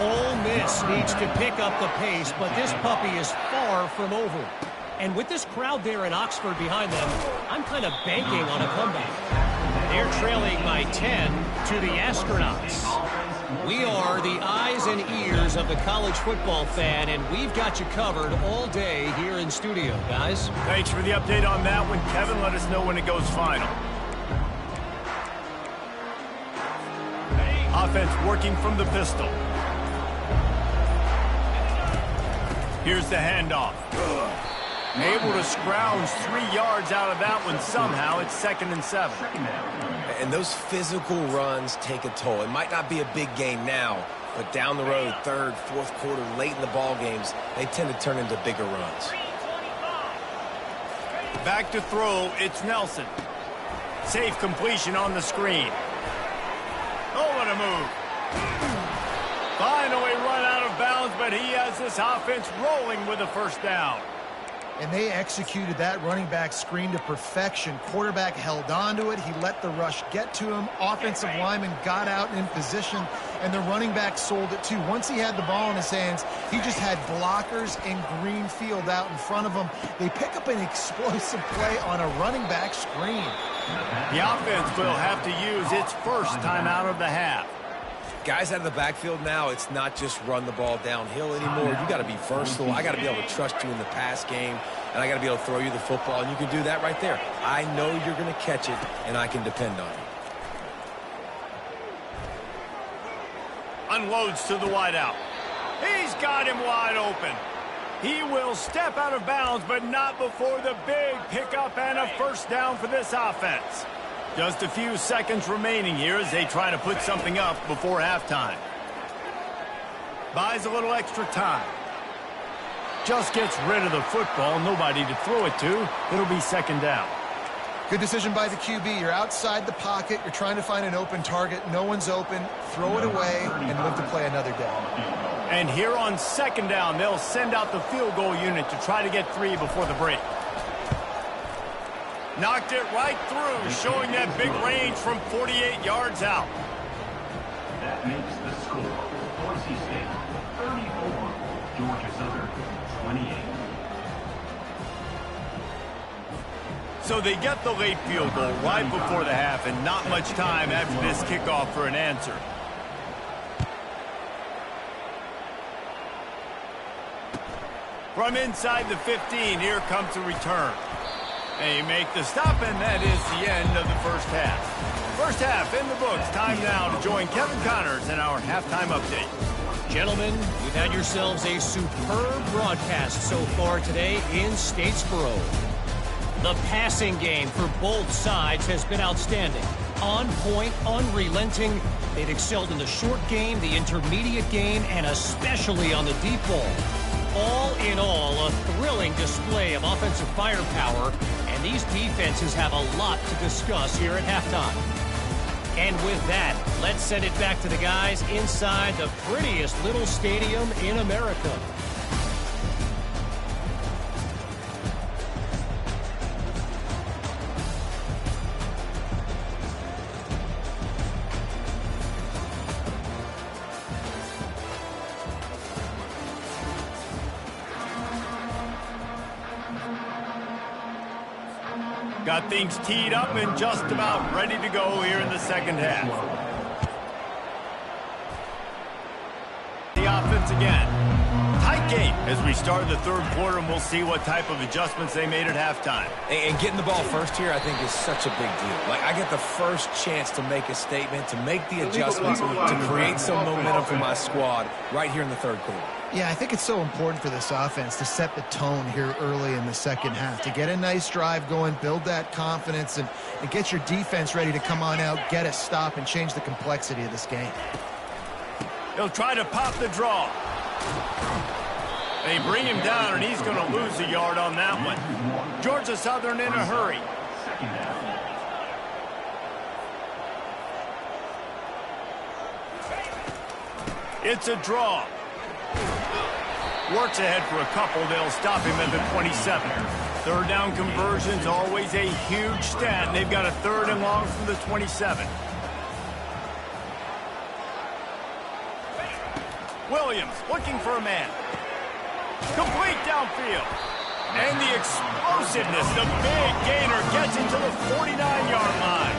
Ole Miss needs to pick up the pace, but this puppy is far from over. And with this crowd there in Oxford behind them, I'm kind of banking on a comeback. They're trailing by 10 to the Astronauts. We are the eyes and ears of the college football fan, and we've got you covered all day here in studio, guys. Thanks for the update on that one, Kevin. Let us know when it goes final. Offense working from the pistol. Here's the handoff. Able to scrounge 3 yards out of that one somehow. It's 2nd and 7. And those physical runs take a toll. It might not be a big gain now, but down the road, third, fourth quarter, late in the ball games, they tend to turn into bigger runs. Back to throw, it's Nelson. Safe completion on the screen. Oh, what a move. Finally run out of bounds, but he has this offense rolling with a first down. And they executed that running back screen to perfection. Quarterback held on to it. He let the rush get to him. Offensive lineman got out in position, and the running back sold it too. Once he had the ball in his hands, he just had blockers and green field out in front of him. They pick up an explosive play on a running back screen. The offense will have to use its first time out of the half. Guys out of the backfield now, it's not just run the ball downhill anymore. You got to be versatile. I got to be able to trust you in the pass game, and I got to be able to throw you the football, and you can do that right there. I know you're going to catch it, and I can depend on it. Unloads to the wideout. He's got him wide open. He will step out of bounds, but not before the big pickup and a first down for this offense. Just a few seconds remaining here as they try to put something up before halftime. Buys a little extra time. Just gets rid of the football. Nobody to throw it to. It'll be 2nd down. Good decision by the QB. You're outside the pocket. You're trying to find an open target. No one's open. Throw it away and live to play another day. And here on 2nd down, they'll send out the field goal unit to try to get 3 before the break. Knocked it right through, showing that big range from 48 yards out. That makes the score. Boise State 34, Georgia Southern 28. So they get the late field goal right before the half, and not much time after this kickoff for an answer. From inside the 15, here comes the return. They make the stop, and that is the end of the first half. First half in the books. Time now to join Kevin Connors in our halftime update. Gentlemen, you've had yourselves a superb broadcast so far today in Statesboro. The passing game for both sides has been outstanding. On point, unrelenting. They've excelled in the short game, the intermediate game, and especially on the deep ball. All in all, a thrilling display of offensive firepower, and these defenses have a lot to discuss here at halftime. And with that, let's send it back to the guys inside the prettiest little stadium in America. Got things teed up and just about ready to go here in the 2nd half. The offense again. Tight game as we start the 3rd quarter, and we'll see what type of adjustments they made at halftime. And getting the ball first here, I think, is such a big deal. Like, I get the first chance to make a statement, to make the adjustments, to create some momentum for my squad right here in the 3rd quarter. Yeah, I think it's so important for this offense to set the tone here early in the 2nd half, to get a nice drive going, build that confidence, and get your defense ready to come on out, get a stop, and change the complexity of this game. He'll try to pop the draw. They bring him down, and he's going to lose a yard on that one. Georgia Southern in a hurry. It's a draw. Works ahead for a couple. They'll stop him at the 27. Third down conversion's always a huge stat. They've got a 3rd and long from the 27. Williams looking for a man. Complete downfield. And the explosiveness, the big gainer gets him to the 49-yard line.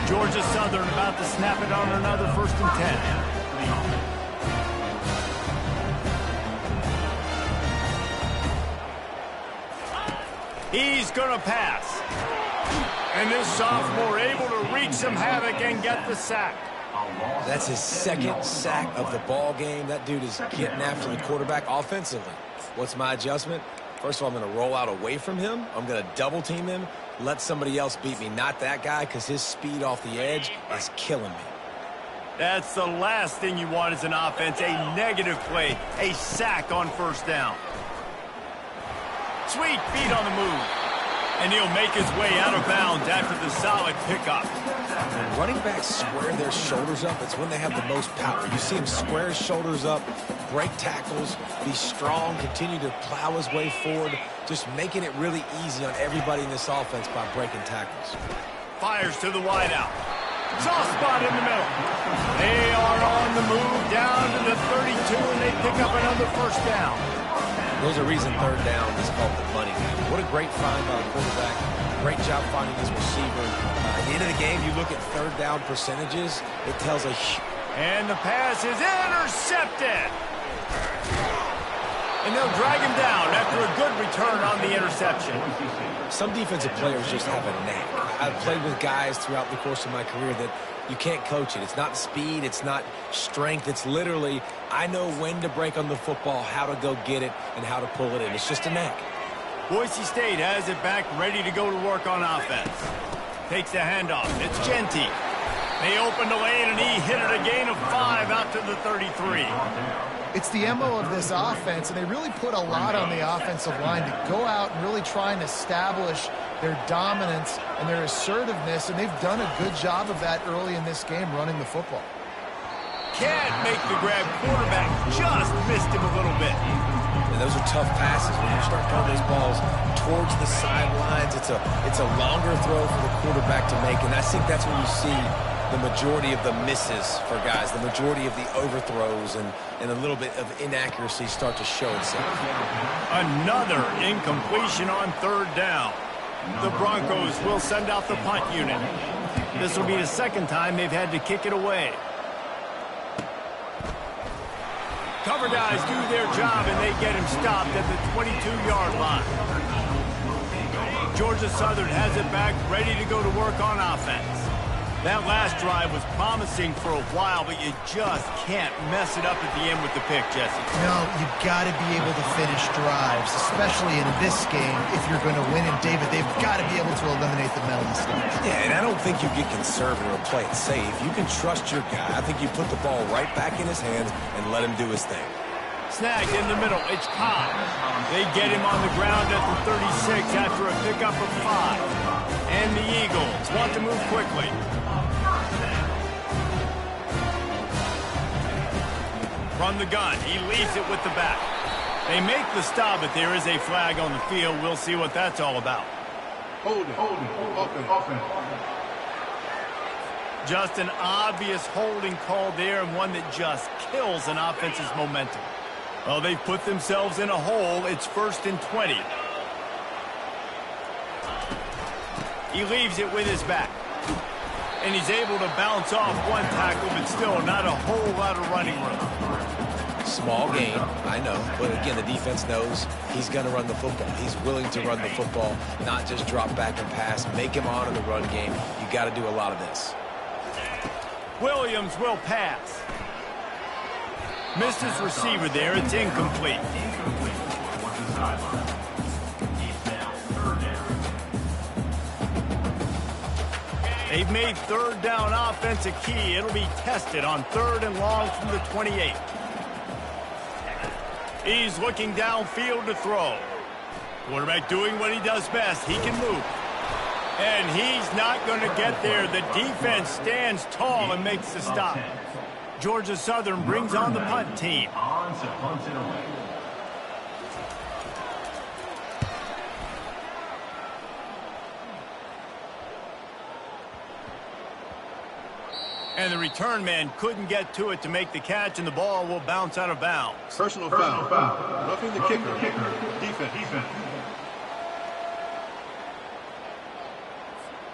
Georgia Southern about to snap it on another 1st and 10. He's going to pass. And this sophomore able to wreak some havoc and get the sack. That's his 2nd sack of the ball game. That dude is getting after the quarterback offensively. What's my adjustment? First of all, I'm going to roll out away from him. I'm going to double team him, let somebody else beat me, not that guy, because his speed off the edge is killing me. That's the last thing you want as an offense, a negative play, a sack on 1st down. Sweet feet on the move. And he'll make his way out of bounds after the solid pickup. When running backs square their shoulders up, it's when they have the most power. You see him square his shoulders up, break tackles, be strong, continue to plow his way forward, just making it really easy on everybody in this offense by breaking tackles. Fires to the wideout. Soft spot in the middle. They are on the move down to the 32, and they pick up another 1st down. There's a reason 3rd down is called the money game. What a great find by the quarterback. Great job finding his receiver. At the end of the game, you look at 3rd down percentages, it tells a... And the pass is intercepted. And they'll drag him down after a good return on the interception. Some defensive players just have a knack. I've played with guys throughout the course of my career that you can't coach it. It's not speed. It's not strength. It's literally, I know when to break on the football, how to go get it, and how to pull it in. It's just a knack. Boise State has it back, ready to go to work on offense. Takes the handoff. It's Genty. They opened the lane, and he hit it a gain of 5 out to the 33. It's the MO of this offense, and they really put a lot on the offensive line to go out and really try and establish their dominance and their assertiveness, and they've done a good job of that early in this game running the football. Can't make the grab. Quarterback just missed him a little bit. And those are tough passes. When you start throwing those balls towards the sidelines, it's a longer throw for the quarterback to make, and I think that's when you see the majority of the misses for guys, the majority of the overthrows and a little bit of inaccuracy start to show itself. Another incompletion on 3rd down. The Broncos will send out the punt unit. This will be the 2nd time they've had to kick it away. Cover guys do their job, and they get him stopped at the 22-yard line. Georgia Southern has it back, ready to go to work on offense. That last drive was promising for a while, but you just can't mess it up at the end with the pick, Jesse. No, you've got to be able to finish drives, especially in this game. If you're going to win, and David, they've got to be able to eliminate the mental mistakes. Yeah, and I don't think you get conservative or play it safe. You can trust your guy. I think you put the ball right back in his hands and let him do his thing. Snagged in the middle. It's Cobb. They get him on the ground at the 36 after a pickup of 5. And the Eagles want to move quickly. From the gun, he leaves it with the back. They make the stop, but there is a flag on the field. We'll see what that's all about. Holding. Offense. Just an obvious holding call there, and one that just kills an offense's momentum. Well, they've put themselves in a hole. It's 1st and 20. He leaves it with his back. And he's able to bounce off one tackle, but still not a whole lot of running room. Small gain, I know. But again, the defense knows he's going to run the football. He's willing to run the football, not just drop back and pass. Make him honor the run game. You got to do a lot of this. Williams will pass. Missed his receiver there. It's incomplete. They've made 3rd down offense a key. It'll be tested on 3rd and long from the 28. He's looking downfield to throw. Quarterback doing what he does best. He can move. And he's not going to get there. The defense stands tall and makes the stop. Georgia Southern brings on the punt team. And the return man couldn't get to it to make the catch, and the ball will bounce out of bounds. Personal foul. Roughing the kicker. Defense.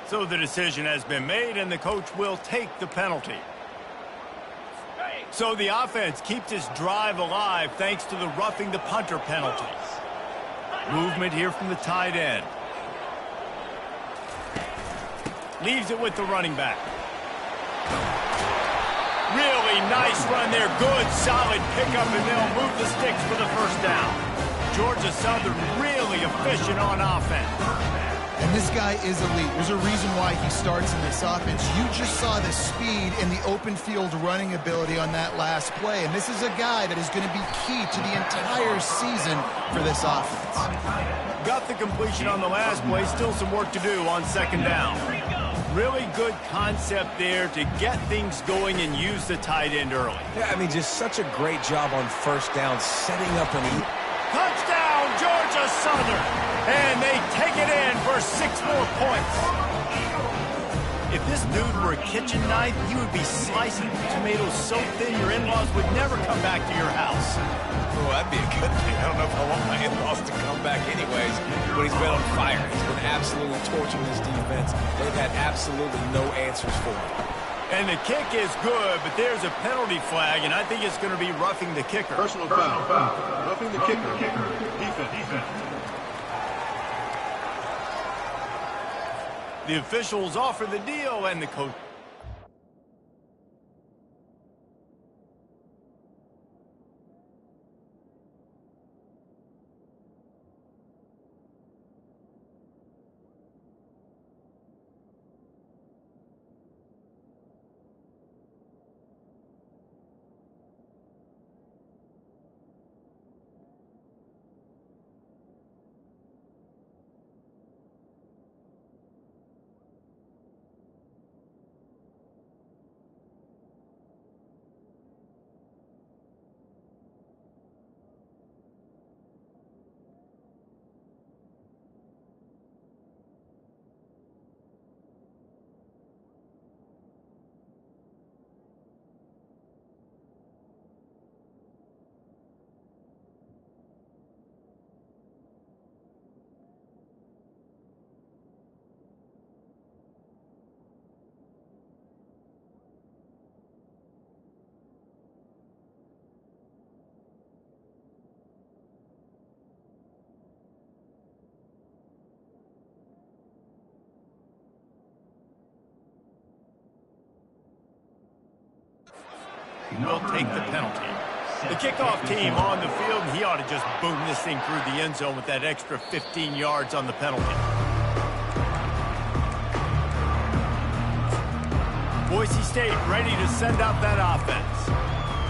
So the decision has been made, and the coach will take the penalty. So the offense keeps this drive alive thanks to the roughing the punter penalty. Movement here from the tight end. Leaves it with the running back. Really nice run there. Good, solid pickup, and they'll move the sticks for the first down. Georgia Southern really efficient on offense. And this guy is elite. There's a reason why he starts in this offense. You just saw the speed and the open field running ability on that last play. And this is a guy that is going to be key to the entire season for this offense. Got the completion on the last play. Still some work to do on second down. Really good concept there to get things going and use the tight end early. Yeah, I mean, just such a great job on first down, setting up an touchdown, Georgia Southern. And they take it in for 6 more points. If this dude were a kitchen knife, you would be slicing tomatoes so thin your in-laws would never come back to your house. Well, that'd be a good thing. I don't know if I want my in-laws to come back anyways, but he's been on fire. He's been absolutely torching this defense. They've had absolutely no answers for him. And the kick is good, but there's a penalty flag, and I think it's going to be roughing the kicker. Personal foul. Roughing the kicker. Defense. The officials offer the deal, and the coach. Will take the penalty. The kickoff team on the field, and he ought to just boom this thing through the end zone with that extra 15 yards on the penalty. Boise State ready to send out that offense.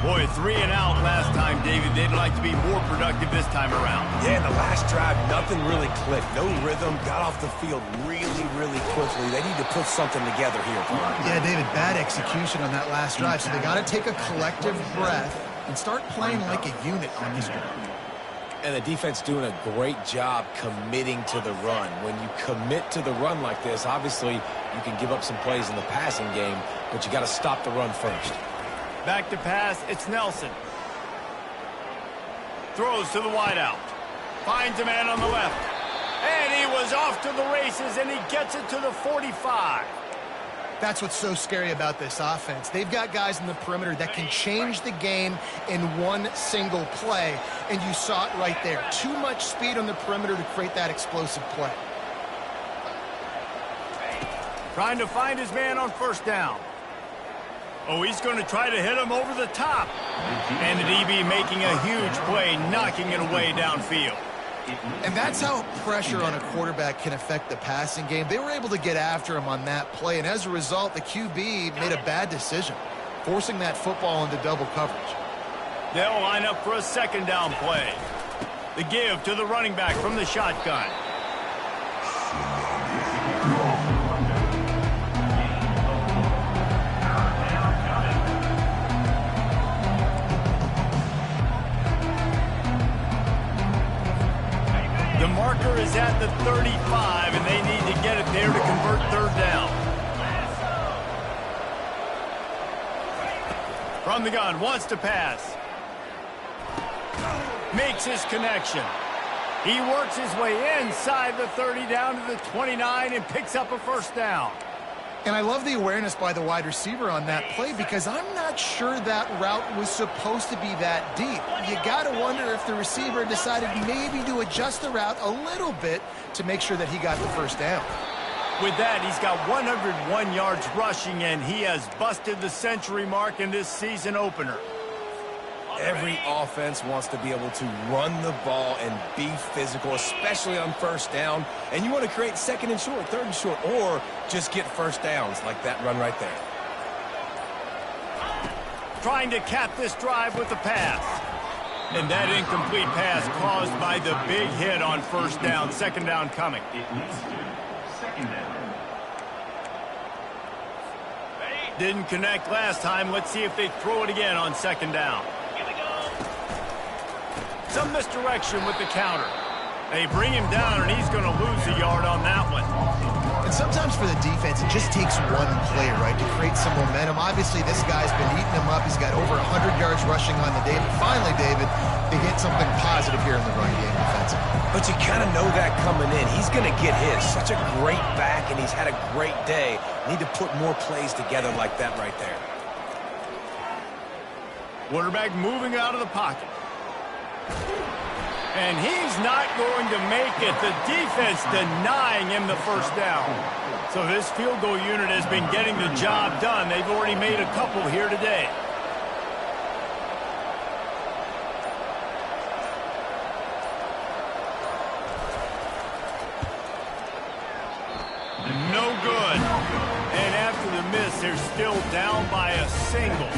Boy, 3 and out last time, David. They'd like to be more productive this time around. Yeah, in the last drive, nothing really clicked. No rhythm, got off the field really quickly. They need to put something together here. Yeah, David, bad execution on that last drive. So they got to take a collective breath and start playing like a unit on this one. And the defense doing a great job committing to the run. When you commit to the run like this, obviously you can give up some plays in the passing game, but you got to stop the run first. Back to pass, it's Nelson. Throws to the wideout. Finds a man on the left. And he was off to the races, and he gets it to the 45. That's what's so scary about this offense. They've got guys in the perimeter that can change the game in one single play, and you saw it right there. Too much speed on the perimeter to create that explosive play. Trying to find his man on first down. Oh, he's going to try to hit him over the top. And the DB making a huge play, knocking it away downfield. And that's how pressure on a quarterback can affect the passing game. They were able to get after him on that play, and as a result, the QB made a bad decision, forcing that football into double coverage. They'll line up for a second down play. The give to the running back from the shotgun. The marker is at the 35, and they need to get it there to convert third down. From the gun, wants to pass. Makes his connection. He works his way inside the 30 down to the 29 and picks up a first down. And I love the awareness by the wide receiver on that play because I'm not sure that route was supposed to be that deep. You got to wonder if the receiver decided maybe to adjust the route a little bit to make sure that he got the first down. With that, he's got 101 yards rushing, and he has busted the century mark in this season opener. Every offense wants to be able to run the ball and be physical, especially on first down. And you want to create second and short, third and short, or just get first downs like that run right there. Trying to cap this drive with the pass. And that incomplete pass caused by the big hit on first down. Second down coming. It leads to second down. Didn't connect last time. Let's see if they throw it again on second down. Some misdirection with the counter. They bring him down, and he's going to lose a yard on that one. And sometimes for the defense, it just takes one play, right, to create some momentum. Obviously, this guy's been eating him up. He's got over 100 yards rushing on the day. But finally, David, they get something positive here in the run game defensively. But you kind of know that coming in. He's going to get his. Such a great back, and he's had a great day. Need to put more plays together like that right there. Quarterback moving out of the pocket. And he's not going to make it. The defense denying him the first down. So this field goal unit has been getting the job done. They've already made a couple here today. No good. And after the miss, they're still down by a single.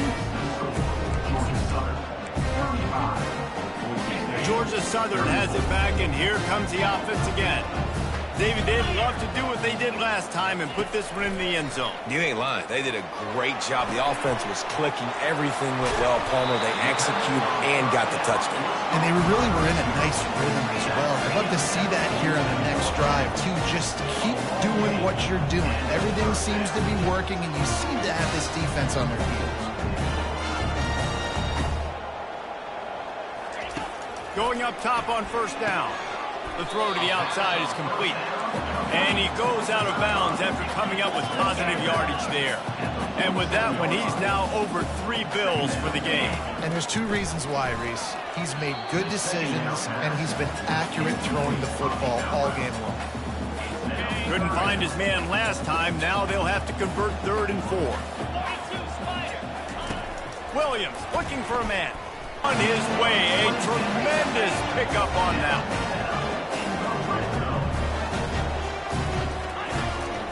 Georgia Southern has it back, and here comes the offense again. David, they'd love to do what they did last time and put this one in the end zone. You ain't lying. They did a great job. The offense was clicking. Everything went well, Palmer. They executed and got the touchdown. And they really were in a nice rhythm as well. I'd love to see that here on the next drive, too. Just keep doing what you're doing. Everything seems to be working, and you seem to have this defense on their heels. Going up top on first down. The throw to the outside is complete. And he goes out of bounds after coming up with positive yardage there. And with that one, he's now over 3 bills for the game. And there's 2 reasons why, Reese. He's made good decisions, and he's been accurate throwing the football all game long. Couldn't find his man last time. Now they'll have to convert 3rd and 4. Williams looking for a man. On his way, a tremendous pickup on that one.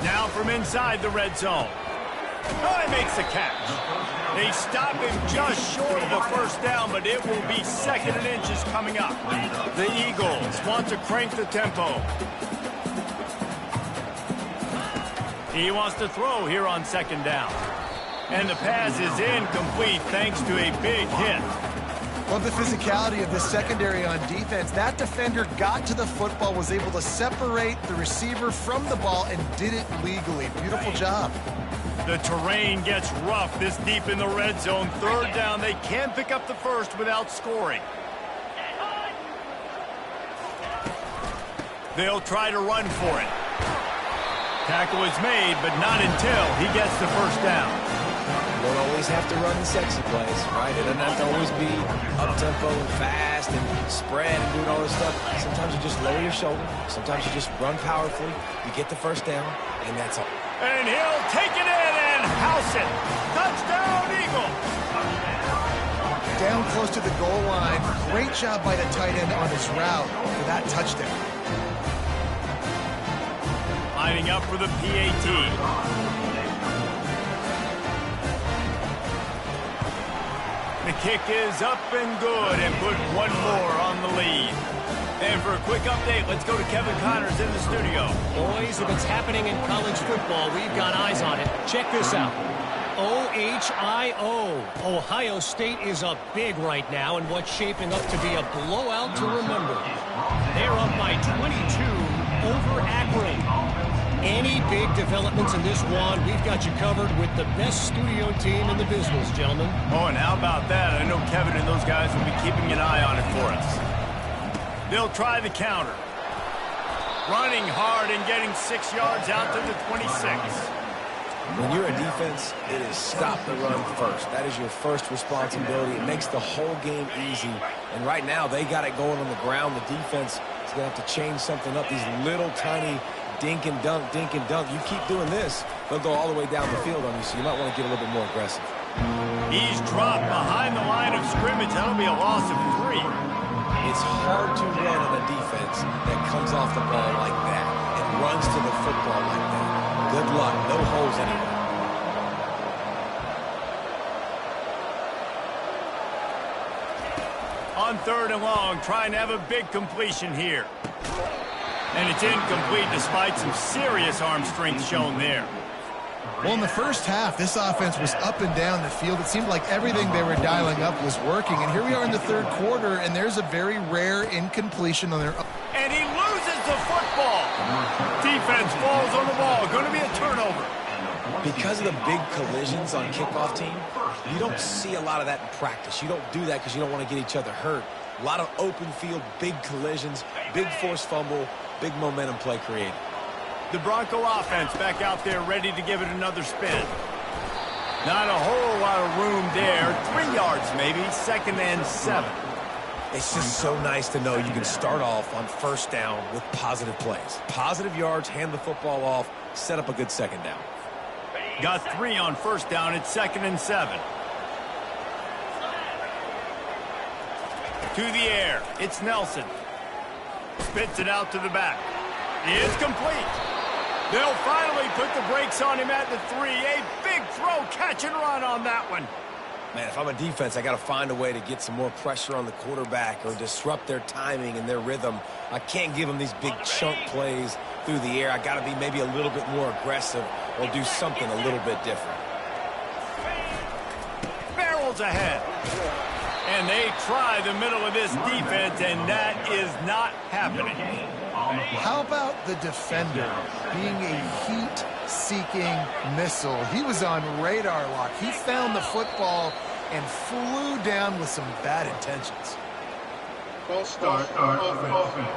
Now from inside the red zone. Oh, he makes the catch. They stop him just short of the first down, but it will be 2nd and inches coming up. The Eagles want to crank the tempo. He wants to throw here on 2nd down. And the pass is incomplete thanks to a big hit. Love the physicality of the secondary on defense. That defender got to the football, was able to separate the receiver from the ball, and did it legally. Beautiful job. The terrain gets rough this deep in the red zone. 3rd down. They can pick up the first without scoring. They'll try to run for it. Tackle is made, but not until he gets the first down. You don't always have to run the sexy plays, right? It doesn't have to always be up-tempo and fast and spread and doing all this stuff. Sometimes you just lower your shoulder. Sometimes you just run powerfully. You get the first down, and that's all. And he'll take it in and house it. Touchdown, Eagle. Down close to the goal line. Great job by the tight end on his route for that touchdown. Lining up for the PAT. The kick is up and good and put one more on the lead. And for a quick update, let's go to Kevin Connors in the studio. Boys, if it's happening in college football, we've got eyes on it. Check this out. OHIO. Ohio State is up big right now in what's shaping up to be a blowout to remember. They're up by 22 over Akron. Any big developments in this one, we've got you covered with the best studio team in the business, gentlemen. Oh, and how about that? I know Kevin and those guys will be keeping an eye on it for us. They'll try the counter. Running hard and getting 6 yards out to the 26. When you're a defense, it is stop the run first. That is your first responsibility. It makes the whole game easy. And right now, they got it going on the ground. The defense is going to have to change something up. These little tiny dink and dunk, dink and dunk. You keep doing this, they'll go all the way down the field on you, so you might want to get a little bit more aggressive. He's dropped behind the line of scrimmage. That'll be a loss of 3. It's hard to run on a defense that comes off the ball like that and runs to the football like that. Good luck. No holes anywhere. On 3rd and long, trying to have a big completion here. And it's incomplete despite some serious arm strength shown there. Well, in the first half, this offense was up and down the field. It seemed like everything they were dialing up was working. And here we are in the 3rd quarter, and there's a very rare incompletion on their... And he loses the football. Defense falls on the ball. Going to be a turnover. Because of the big collisions on kickoff team, you don't see a lot of that in practice. You don't do that because you don't want to get each other hurt. A lot of open field, big collisions, big forced fumble, big momentum play created. The Bronco offense back out there ready to give it another spin. Not a whole lot of room there. 3 yards maybe, 2nd and 7. It's just so nice to know you can start off on 1st down with positive plays. Positive yards, hand the football off, set up a good 2nd down. Got 3 on 1st down. It's 2nd and 7. To the air. It's Nelson. Spits it out to the back. It's complete. They'll finally put the brakes on him at the 3. A big throw, catch and run on that one. Man, if I'm a defense, I got to find a way to get some more pressure on the quarterback or disrupt their timing and their rhythm. I can't give them these big chunk plays through the air. I got to be maybe a little bit more aggressive or do something a little bit different. Barrels ahead. And they try the middle of this defense, and that is not happening. How about the defender being a heat-seeking missile? He was on radar lock. He found the football and flew down with some bad intentions. False start offense.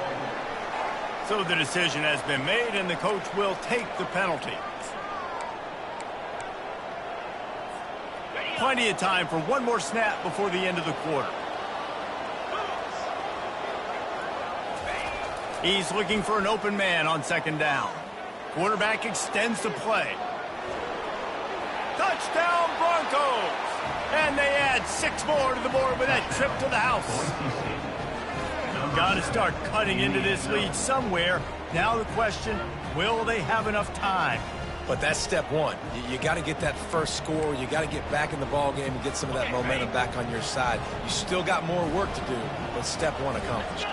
So the decision has been made, and the coach will take the penalty. Plenty of time for one more snap before the end of the quarter. He's looking for an open man on 2nd down. Quarterback extends the play. Touchdown Broncos! And they add 6 more to the board with that trip to the house. Got to start cutting into this lead somewhere. Now the question, will they have enough time? But that's step 1. You got to get that first score. You got to get back in the ball game and get some of that momentum back on your side. You still got more work to do, but step 1 accomplished.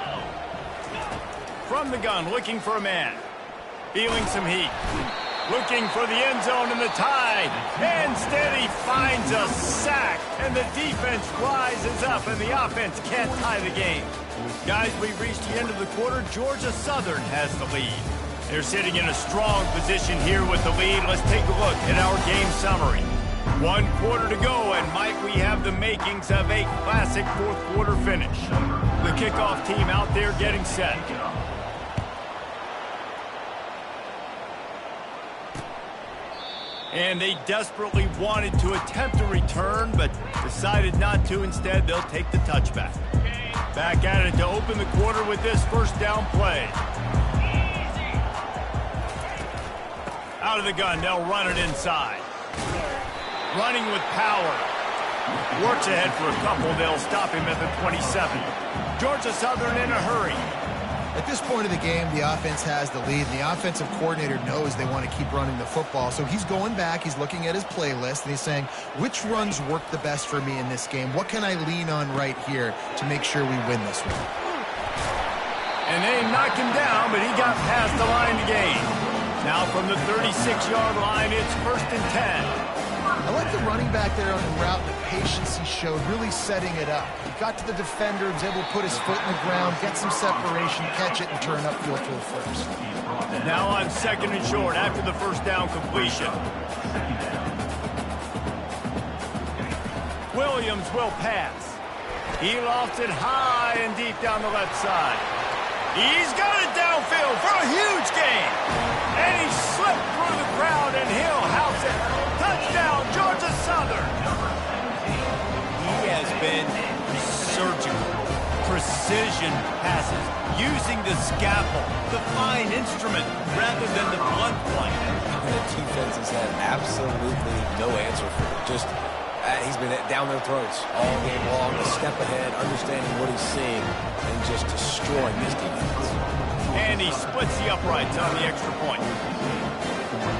From the gun, looking for a man. Feeling some heat. Looking for the end zone and the tie. Instead, he finds a sack, and the defense rises up, and the offense can't tie the game. Guys, we've reached the end of the quarter. Georgia Southern has the lead. They're sitting in a strong position here with the lead. Let's take a look at our game summary. 1 quarter to go, and might we have the makings of a classic 4th quarter finish. The kickoff team out there getting set. And they desperately wanted to attempt a return, but decided not to. Instead, they'll take the touchback. Back at it to open the quarter with this 1st down play. Out of the gun, they'll run it inside. Running with power. Works ahead for a couple. They'll stop him at the 27. Georgia Southern in a hurry. At this point of the game, the offense has the lead, and the offensive coordinator knows they want to keep running the football. So he's going back, he's looking at his playlist, and he's saying, which runs work the best for me in this game? What can I lean on right here to make sure we win this one? And they knocked him down, but he got past the line to gain. Now from the 36-yard line, it's 1st and 10. I like the running back there on the route, the patience he showed, really setting it up. He got to the defender, was able to put his foot in the ground, get some separation, catch it, and turn upfield for the first. Now on 2nd and short after the first down completion. Williams will pass. He lofts it high and deep down the left side. He's got it downfield for a huge gain. And he slipped through the crowd, and he'll house it. Touchdown, Georgia Southern. He has been surgical. Precision passes, using the scalpel, the fine instrument, rather than the blunt point. The defense has had absolutely no answer for it. Just he's been down their throats all game long, a step ahead, understanding what he's seeing, and just destroying this defense. And he splits the uprights on the extra point.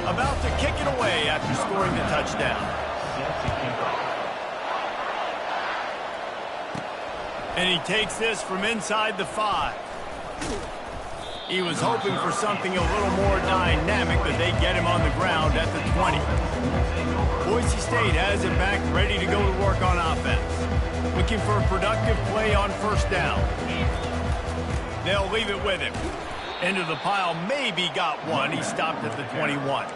About to kick it away after scoring the touchdown. And he takes this from inside the 5. He was hoping for something a little more dynamic, but they get him on the ground at the 20. Boise State has it back, ready to go to work on offense. Looking for a productive play on first down. They'll leave it with him. Into the pile, maybe got one. He stopped at the 21.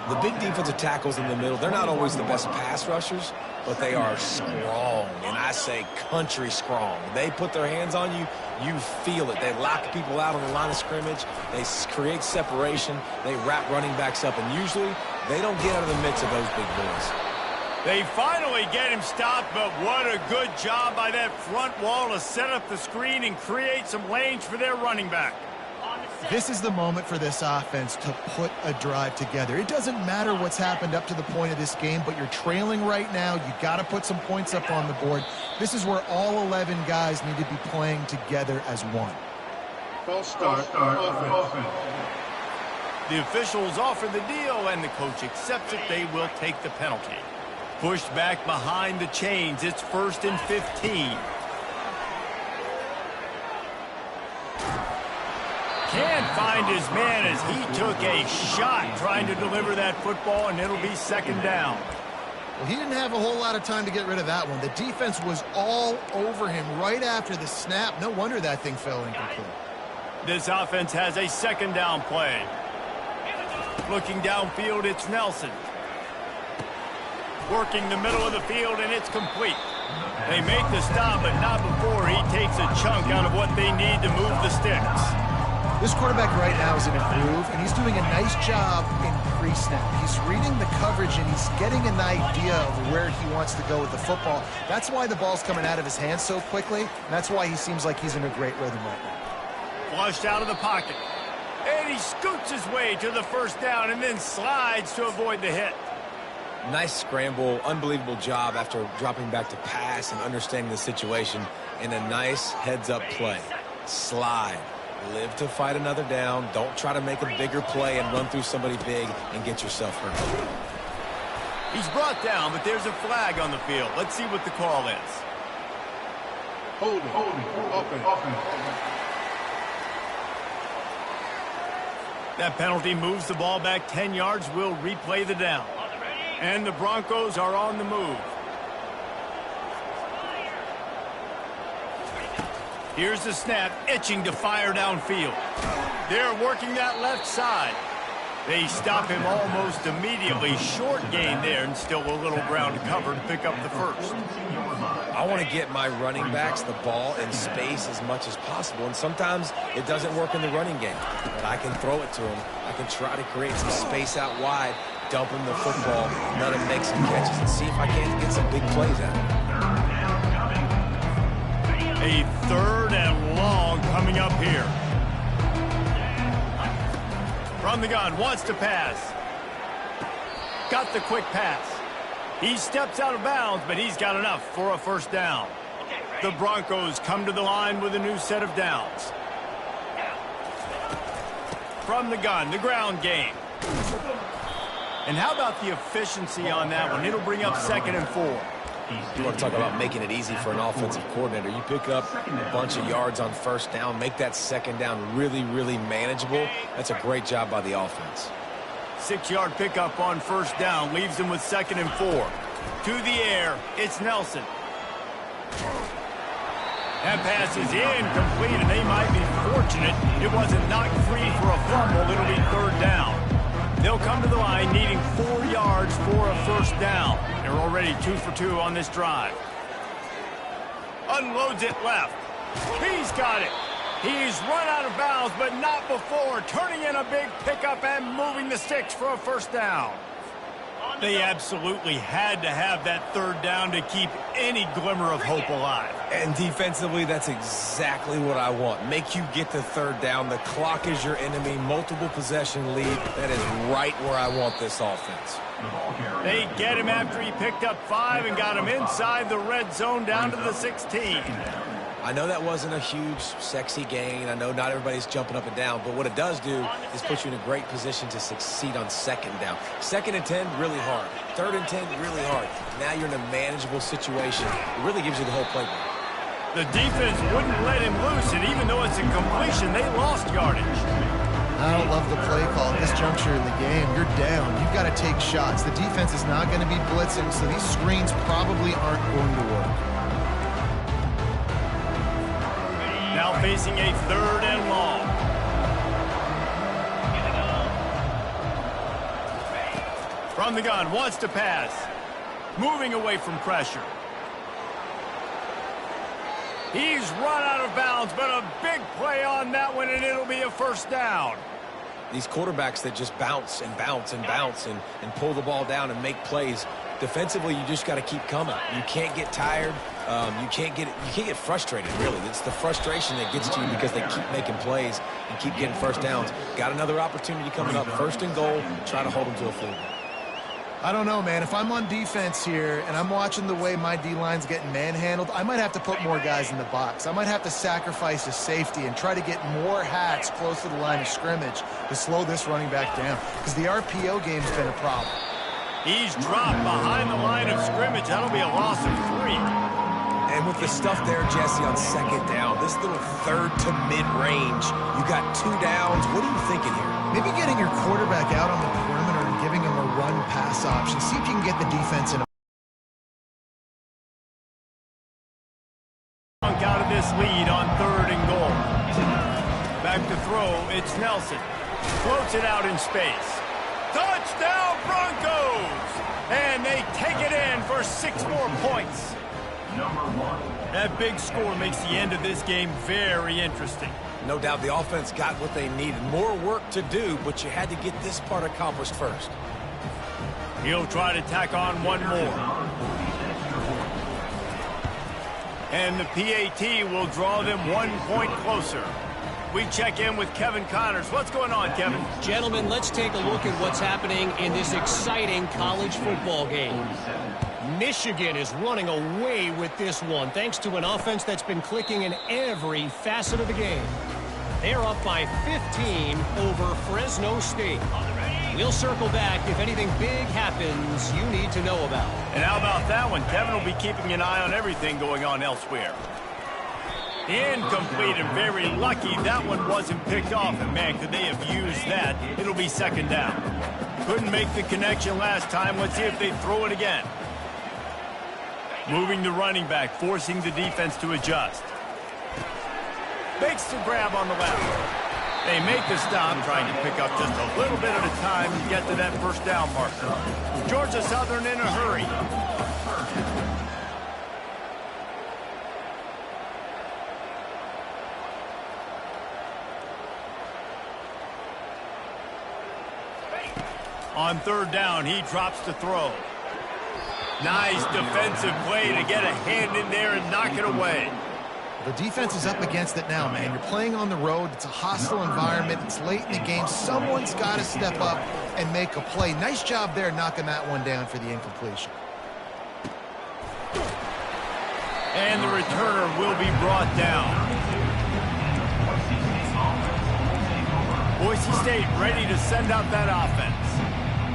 The big defensive tackles in the middle, they're not always the best pass rushers, but they are strong, and I say country strong. They put their hands on you, you feel it. They lock people out on the line of scrimmage. They create separation. They wrap running backs up, and usually they don't get out of the mix of those big boys. They finally get him stopped, but what a good job by that front wall to set up the screen and create some lanes for their running back. This is the moment for this offense to put a drive together. It doesn't matter what's happened up to the point of this game, but you're trailing right now. You got to put some points up on the board. This is where all 11 guys need to be playing together as one. False start, offense. The officials offer the deal, and the coach accepts it. They will take the penalty. Pushed back behind the chains. It's 1st and 15. Can't find his man as he took a shot trying to deliver that football, and it'll be 2nd down. Well, he didn't have a whole lot of time to get rid of that one. The defense was all over him right after the snap. No wonder that thing fell incomplete. This offense has a 2nd down play. Looking downfield, it's Nelson. Working the middle of the field, and it's complete. They make the stop, but not before he takes a chunk out of what they need to move the sticks. This quarterback right now is in a groove, and he's doing a nice job in pre-snap. He's reading the coverage, and he's getting an idea of where he wants to go with the football. That's why the ball's coming out of his hands so quickly, and that's why he seems like he's in a great rhythm right now. Flushed out of the pocket. And he scoots his way to the 1st down and then slides to avoid the hit. Nice scramble, unbelievable job after dropping back to pass and understanding the situation, and a nice heads-up play. Slide. Live to fight another down. Don't try to make a bigger play and run through somebody big and get yourself hurt. He's brought down, but there's a flag on the field. Let's see what the call is. Holding, offense. That penalty moves the ball back 10 yards. We'll replay the down. And the Broncos are on the move. Here's the snap, itching to fire downfield. They're working that left side. They stop him almost immediately. Short gain there, and still a little ground to cover to pick up the 1st. I want to get my running backs the ball in space as much as possible, and sometimes it doesn't work in the running game. But I can throw it to him. I can try to create some space out wide, dump him the football, let him make some catches, and see if I can't get some big plays out of him. A 3rd and long coming up here. From the gun, wants to pass. Got the quick pass. He steps out of bounds, but he's got enough for a 1st down. The Broncos come to the line with a new set of downs. From the gun, the ground game. And how about the efficiency on that one? It'll bring up 2nd and 4. You want to talk about making it easy for an offensive coordinator. You pick up a bunch of yards on 1st down, make that 2nd down really, really manageable. That's a great job by the offense. 6-yard pickup on first down leaves them with 2nd and 4. To the air, it's Nelson. That pass is incomplete, and they might be fortunate it wasn't knocked free for a fumble. It'll be 3rd down. They'll come to the line needing 4 yards for a first down. They're already 2 for 2 on this drive. Unloads it left. He's got it. He's run out of bounds, but not before turning in a big pickup and moving the sticks for a first down. They absolutely had to have that 3rd down to keep any glimmer of hope alive. And defensively, that's exactly what I want. Make you get the 3rd down. The clock is your enemy. Multiple possession lead. That is right where I want this offense. They get him after he picked up 5 and got him inside the red zone down to the 16. I know that wasn't a huge, sexy gain. I know not everybody's jumping up and down, but what it does do is put you in a great position to succeed on 2nd down. 2nd and 10, really hard. 3rd and 10, really hard. Now you're in a manageable situation. It really gives you the whole playbook. The defense wouldn't let him loose, and even though it's a completion, they lost yardage. I don't love the play call at this juncture in the game. You're down. You've got to take shots. The defense is not going to be blitzing, so these screens probably aren't going to work. Now facing a 3rd and long. From the gun, wants to pass. Moving away from pressure. He's run out of bounds, but a big play on that one, and it'll be a first down. These quarterbacks that just bounce and bounce and bounce and pull the ball down and make plays. Defensively, you just got to keep coming. You can't get tired. You can't get frustrated, really. It's the frustration that gets to you because they keep making plays and keep getting first downs. Got another opportunity coming up. 1st and goal. Try to hold them to a field goal. I don't know, man. If I'm on defense here and I'm watching the way my D-line's getting manhandled, I might have to put more guys in the box. I might have to sacrifice a safety and try to get more hacks close to the line of scrimmage to slow this running back down because the RPO game's been a problem. He's dropped behind the line of scrimmage. That'll be a loss of 3. And with the stuff there, Jesse, on 2nd down, this little 3rd to mid-range, you got 2 downs. What are you thinking here? Maybe getting your quarterback out on the perimeter and giving him a run-pass option. See if you can get the defense in a out of this lead on 3rd and goal. Back to throw, it's Nelson. Floats it out in space. Touchdown Broncos! And they take it in for 6 more points. That big score makes the end of this game very interesting. No doubt the offense got what they needed. More work to do, but you had to get this part accomplished first. He'll try to tack on one more. And the PAT will draw them 1 point closer. We check in with Kevin Connors. What's going on, Kevin? Gentlemen, let's take a look at what's happening in this exciting college football game. Michigan is running away with this one, thanks to an offense that's been clicking in every facet of the game. They're up by 15 over Fresno State. We'll circle back if anything big happens you need to know about. And how about that one? Kevin will be keeping an eye on everything going on elsewhere. Incomplete, and very lucky that one wasn't picked off. And man, could they have used that? It'll be 2nd down. Couldn't make the connection last time. Let's see if they throw it again. Moving the running back, forcing the defense to adjust. Makes the grab on the left. They make the stop, trying to pick up just a little bit at a time to get to that first down marker. Georgia Southern in a hurry. On 3rd down, he drops to throw. Nice defensive play to get a hand in there and knock it away. The defense is up against it now, man. You're playing on the road. It's a hostile environment. It's late in the game. Someone's got to step up and make a play. Nice job there knocking that one down for the incompletion. And the returner will be brought down. Boise State ready to send out that offense.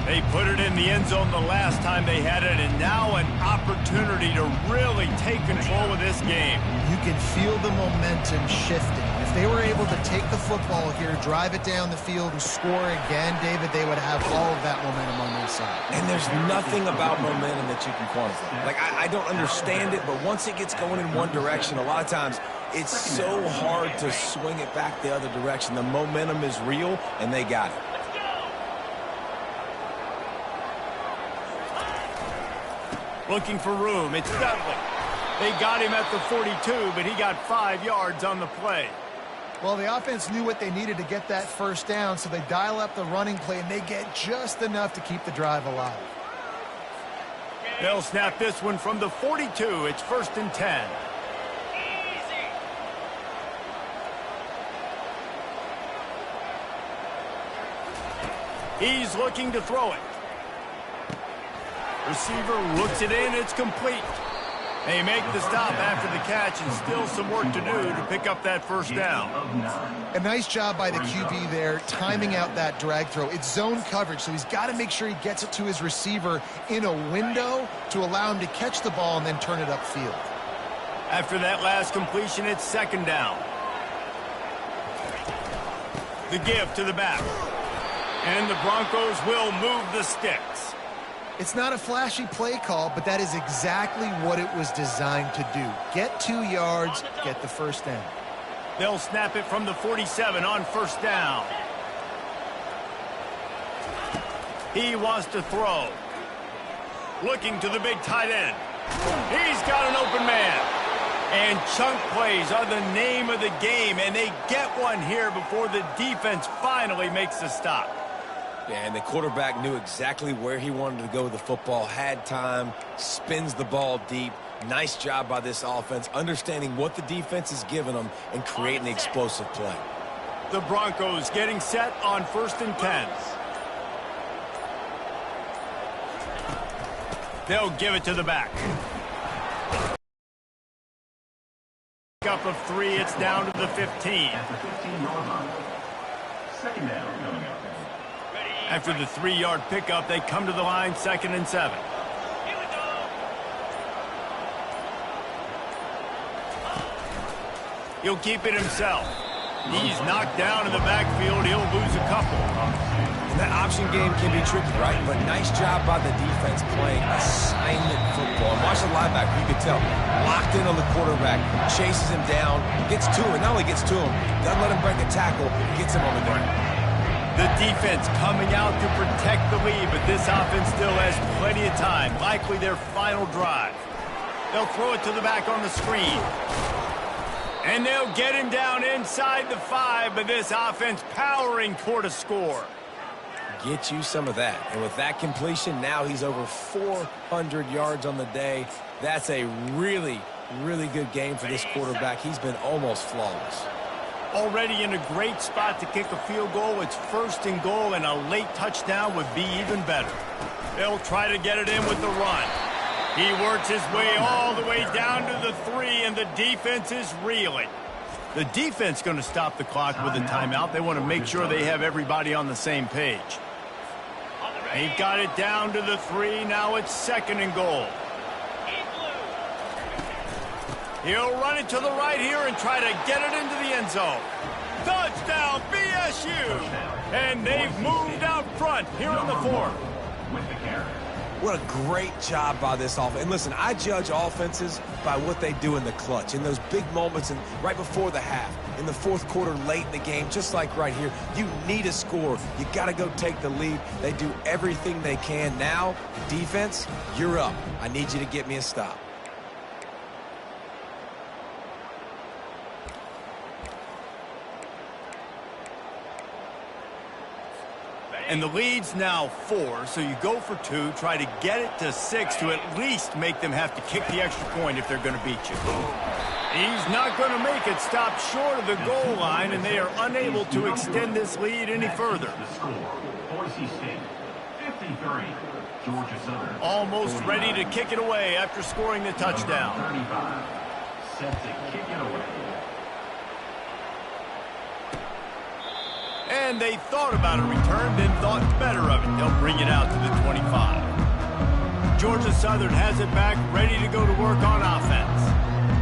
They put it in the end zone the last time they had it, and now an opportunity to really take control of this game. You can feel the momentum shifting. If they were able to take the football here, drive it down the field, and score again, David, they would have all of that momentum on their side. And there's nothing about momentum that you can quantify. Like, I don't understand it, but once it gets going in one direction, a lot of times it's so hard to swing it back the other direction. The momentum is real, and they got it. Looking for room. It's Dudley. They got him at the 42, but he got 5 yards on the play. Well, the offense knew what they needed to get that first down, so they dial up the running play, and they get just enough to keep the drive alive. They'll snap this one from the 42. It's 1st and 10. He's looking to throw it. Receiver looks it in. It's complete. They make the stop after the catch, and still some work to do to pick up that first down. A nice job by the QB there, timing out that drag throw. It's zone coverage, so he's got to make sure he gets it to his receiver in a window to allow him to catch the ball and then turn it upfield. After that last completion, it's 2nd down. The give to the back. And the Broncos will move the sticks. It's not a flashy play call, but that is exactly what it was designed to do. Get 2 yards, get the first down. They'll snap it from the 47 on 1st down. He wants to throw. Looking to the big tight end. He's got an open man. And chunk plays are the name of the game, and they get one here before the defense finally makes the stop. Yeah, and the quarterback knew exactly where he wanted to go with the football, had time, spins the ball deep. Nice job by this offense, understanding what the defense is giving them and creating the explosive play. The Broncos getting set on 1st and 10. They'll give it to the back. Up of 3, it's down to the 15. At the 15-yard line. 2nd down coming up. After the 3-yard pickup, they come to the line, 2nd and 7. Here we go. He'll keep it himself. He's knocked down in the backfield. He'll lose a couple. And that option game can be tricky, right? But nice job by the defense playing assignment football. And watch the linebacker, you can tell. Locked in on the quarterback, chases him down, gets to him. Not only gets to him, doesn't let him break a tackle, gets him on the ground. The defense coming out to protect the lead, but this offense still has plenty of time. Likely their final drive. They'll throw it to the back on the screen. And they'll get him down inside the 5, but this offense powering toward a score. Get you some of that. And with that completion, now he's over 400 yards on the day. That's a really, really good game for this quarterback. He's been almost flawless. Already in a great spot to kick a field goal. It's 1st and goal, and a late touchdown would be even better. They'll try to get it in with the run. He works his way all the way down to the 3, and the defense is reeling. The defense going to stop the clock with a timeout. They want to make sure they have everybody on the same page. They've got it down to the 3. Now it's 2nd and goal. He'll run it to the right here and try to get it into the end zone. Touchdown, BSU! And they've moved out front here in the 4th. With the carry. What a great job by this offense. And listen, I judge offenses by what they do in the clutch, in those big moments and right before the half, in the 4th quarter, late in the game, just like right here. You need a score. You got to go take the lead. They do everything they can. Now, defense, you're up. I need you to get me a stop. And the lead's now 4, so you go for 2, try to get it to 6 to at least make them have to kick the extra point if they're going to beat you. He's not going to make it. Stop short of the goal line, and they are unable to extend this lead any further. The score, Boise State, 53. Georgia Southern. Almost ready to kick it away after scoring the touchdown. 35. Set to kick it away. And they thought about a return, then thought better of it. They'll bring it out to the 25. Georgia Southern has it back, ready to go to work on offense.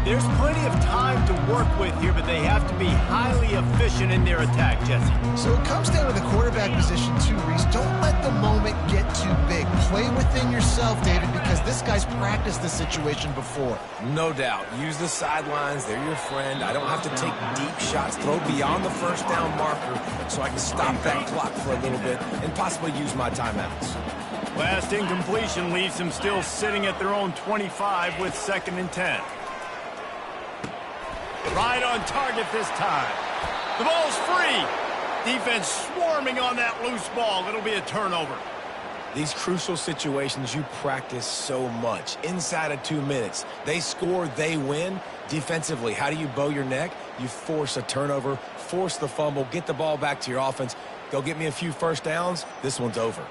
There's plenty of time to work with here, but they have to be highly efficient in their attack, Jesse. So it comes down to the quarterback position too, Reese. Don't let the moment get too big. Play within yourself, David, because this guy's practiced this situation before. No doubt. Use the sidelines. They're your friend. I don't have to take deep shots. Throw beyond the first down marker so I can stop that clock for a little bit and possibly use my timeouts. Last incompletion leaves them still sitting at their own 25 with 2nd and 10. Right on target this time. The ball's free. Defense swarming on that loose ball. It'll be a turnover. These crucial situations you practice so much. Inside of 2 minutes, they score, they win. Defensively, how do you bow your neck? You force a turnover, force the fumble, get the ball back to your offense. Go get me a few first downs. This one's over.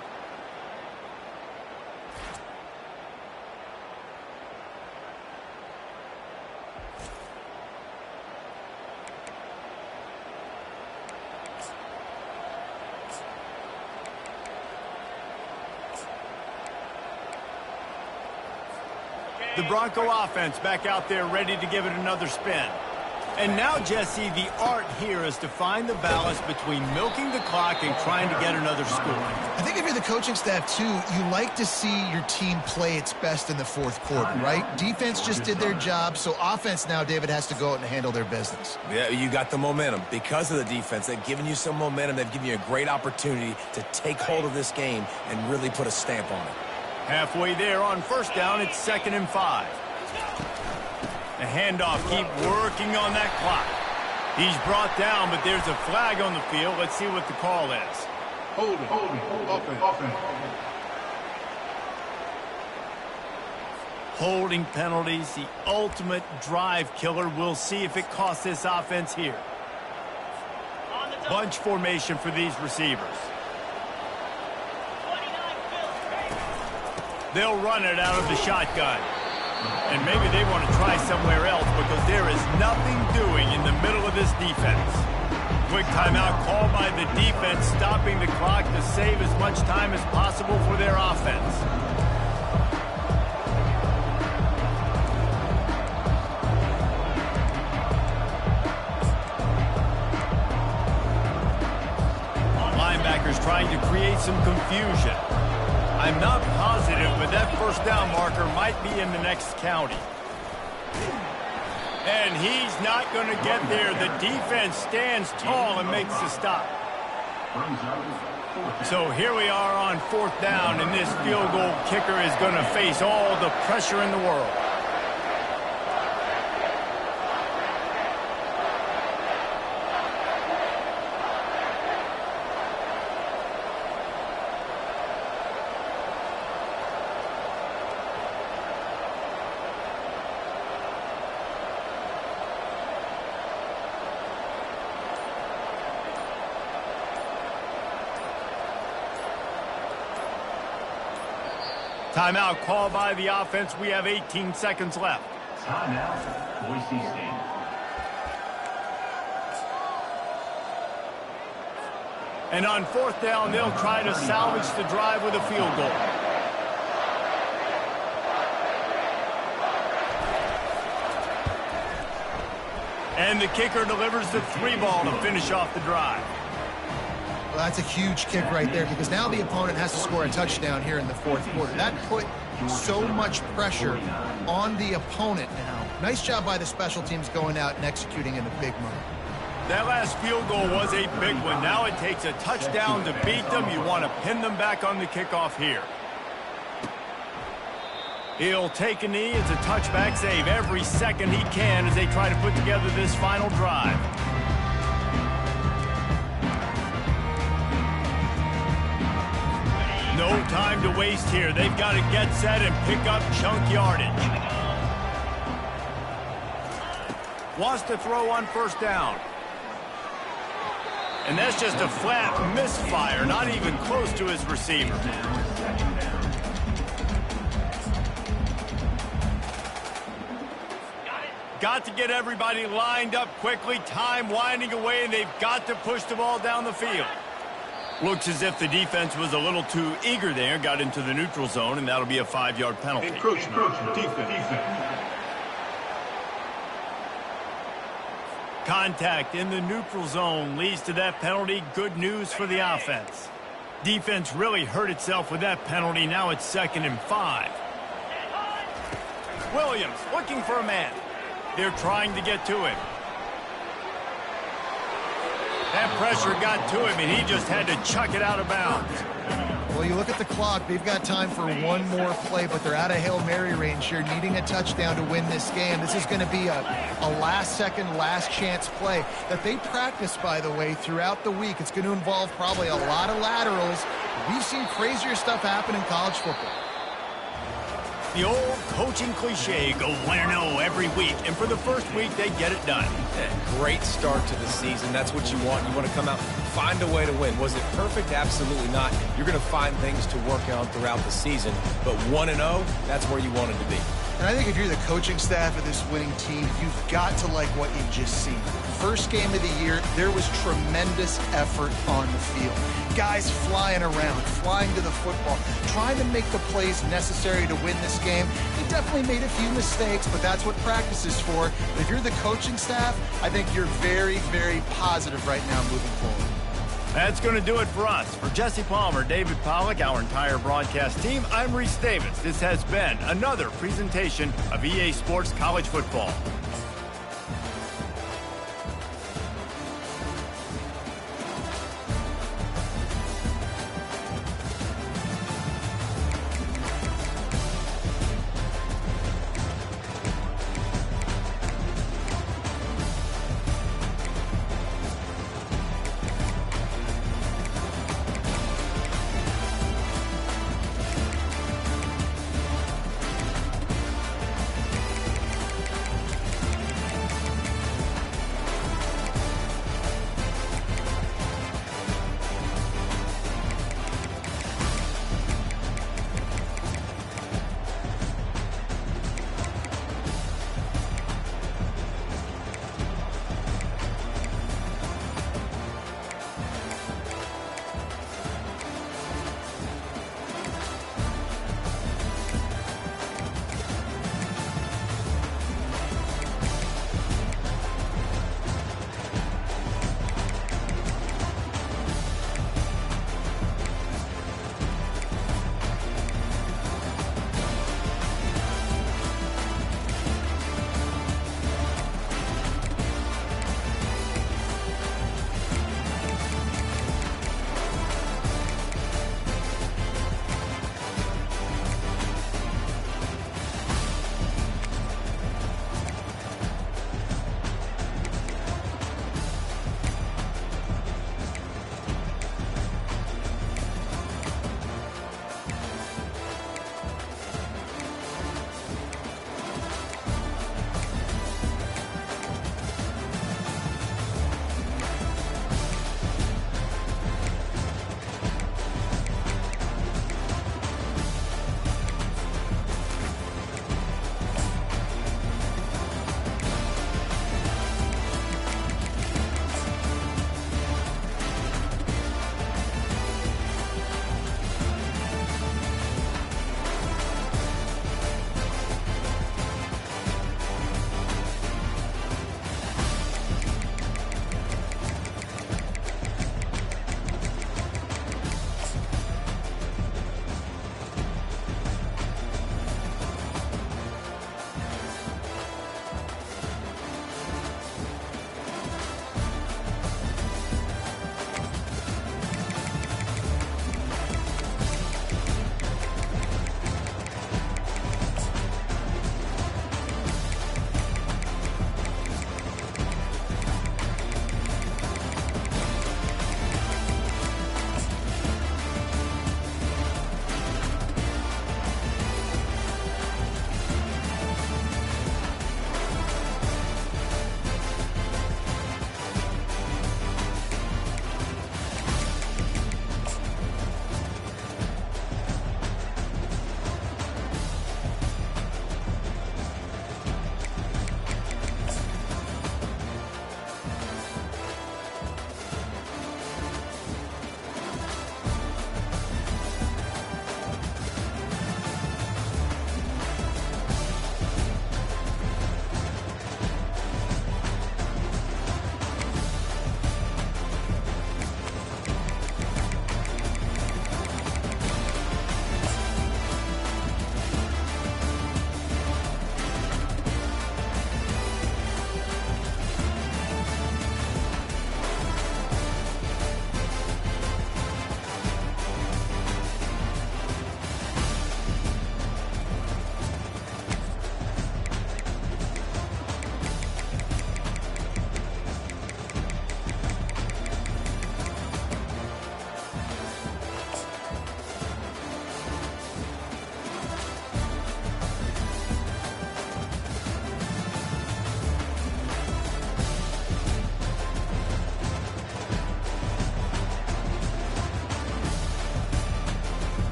The Bronco offense back out there ready to give it another spin. And now, Jesse, the art here is to find the balance between milking the clock and trying to get another score. I think if you're the coaching staff, too, you like to see your team play its best in the 4th quarter, right? Defense just did their job, so offense now, David, has to go out and handle their business. Yeah, you got the momentum. Because of the defense, they've given you some momentum. They've given you a great opportunity to take hold of this game and really put a stamp on it. Halfway there on 1st down, it's 2nd and 5. The handoff, keep working on that clock. He's brought down, but there's a flag on the field. Let's see what the call is. Holding. Offense. Holding penalties, the ultimate drive killer. We'll see if it costs this offense here. Bunch formation for these receivers. They'll run it out of the shotgun. And maybe they want to try somewhere else because there is nothing doing in the middle of this defense. Quick timeout called by the defense, stopping the clock to save as much time as possible for their offense. Linebackers trying to create some confusion. I'm not positive, but that 1st down marker might be in the next county. And he's not going to get there. The defense stands tall and makes the stop. So here we are on 4th down, and this field goal kicker is going to face all the pressure in the world. Timeout called by the offense. We have 18 seconds left. Timeout, Boise State. And on 4th down, they'll try to salvage the drive with a field goal. And the kicker delivers the 3 ball to finish off the drive. Well, that's a huge kick right there because now the opponent has to score a touchdown here in the 4th quarter. That put so much pressure on the opponent now. Nice job by the special teams going out and executing in the big moment. That last field goal was a big one. Now it takes a touchdown to beat them. You want to pin them back on the kickoff here. He'll take a knee. It's a touchback save every second he can as they try to put together this final drive. No time to waste here. They've got to get set and pick up chunk yardage. Wants to throw on 1st down. And that's just a flat misfire, not even close to his receiver. Got to get everybody lined up quickly. Time winding away, and they've got to push the ball down the field. Looks as if the defense was a little too eager there, got into the neutral zone, and that'll be a 5-yard penalty. Encroachment. Defense. Contact in the neutral zone leads to that penalty. Good news for the offense. Defense really hurt itself with that penalty. Now it's 2nd and 5. Williams looking for a man. They're trying to get to him. That pressure got to him, and he just had to chuck it out of bounds. Well, you look at the clock. They've got time for one more play, but they're out of Hail Mary range here, needing a touchdown to win this game. This is going to be a last-second, last-chance play that they practice, by the way, throughout the week. It's going to involve probably a lot of laterals. We've seen crazier stuff happen in college football. The old coaching cliche, go 1-0 every week, and for the first week, they get it done. Yeah, great start to the season. That's what you want. You want to come out, find a way to win. Was it perfect? Absolutely not. You're going to find things to work on throughout the season, but 1-0, that's where you wanted to be. And I think if you're the coaching staff of this winning team, you've got to like what you've just seen. First game of the year, there was tremendous effort on the field. Guys flying around, flying to the football, trying to make the plays necessary to win this game. They definitely made a few mistakes, but that's what practice is for. But if you're the coaching staff, I think you're very, very positive right now moving forward. That's going to do it for us. For Jesse Palmer, David Pollack, our entire broadcast team, I'm Reese Davis. This has been another presentation of EA Sports College Football.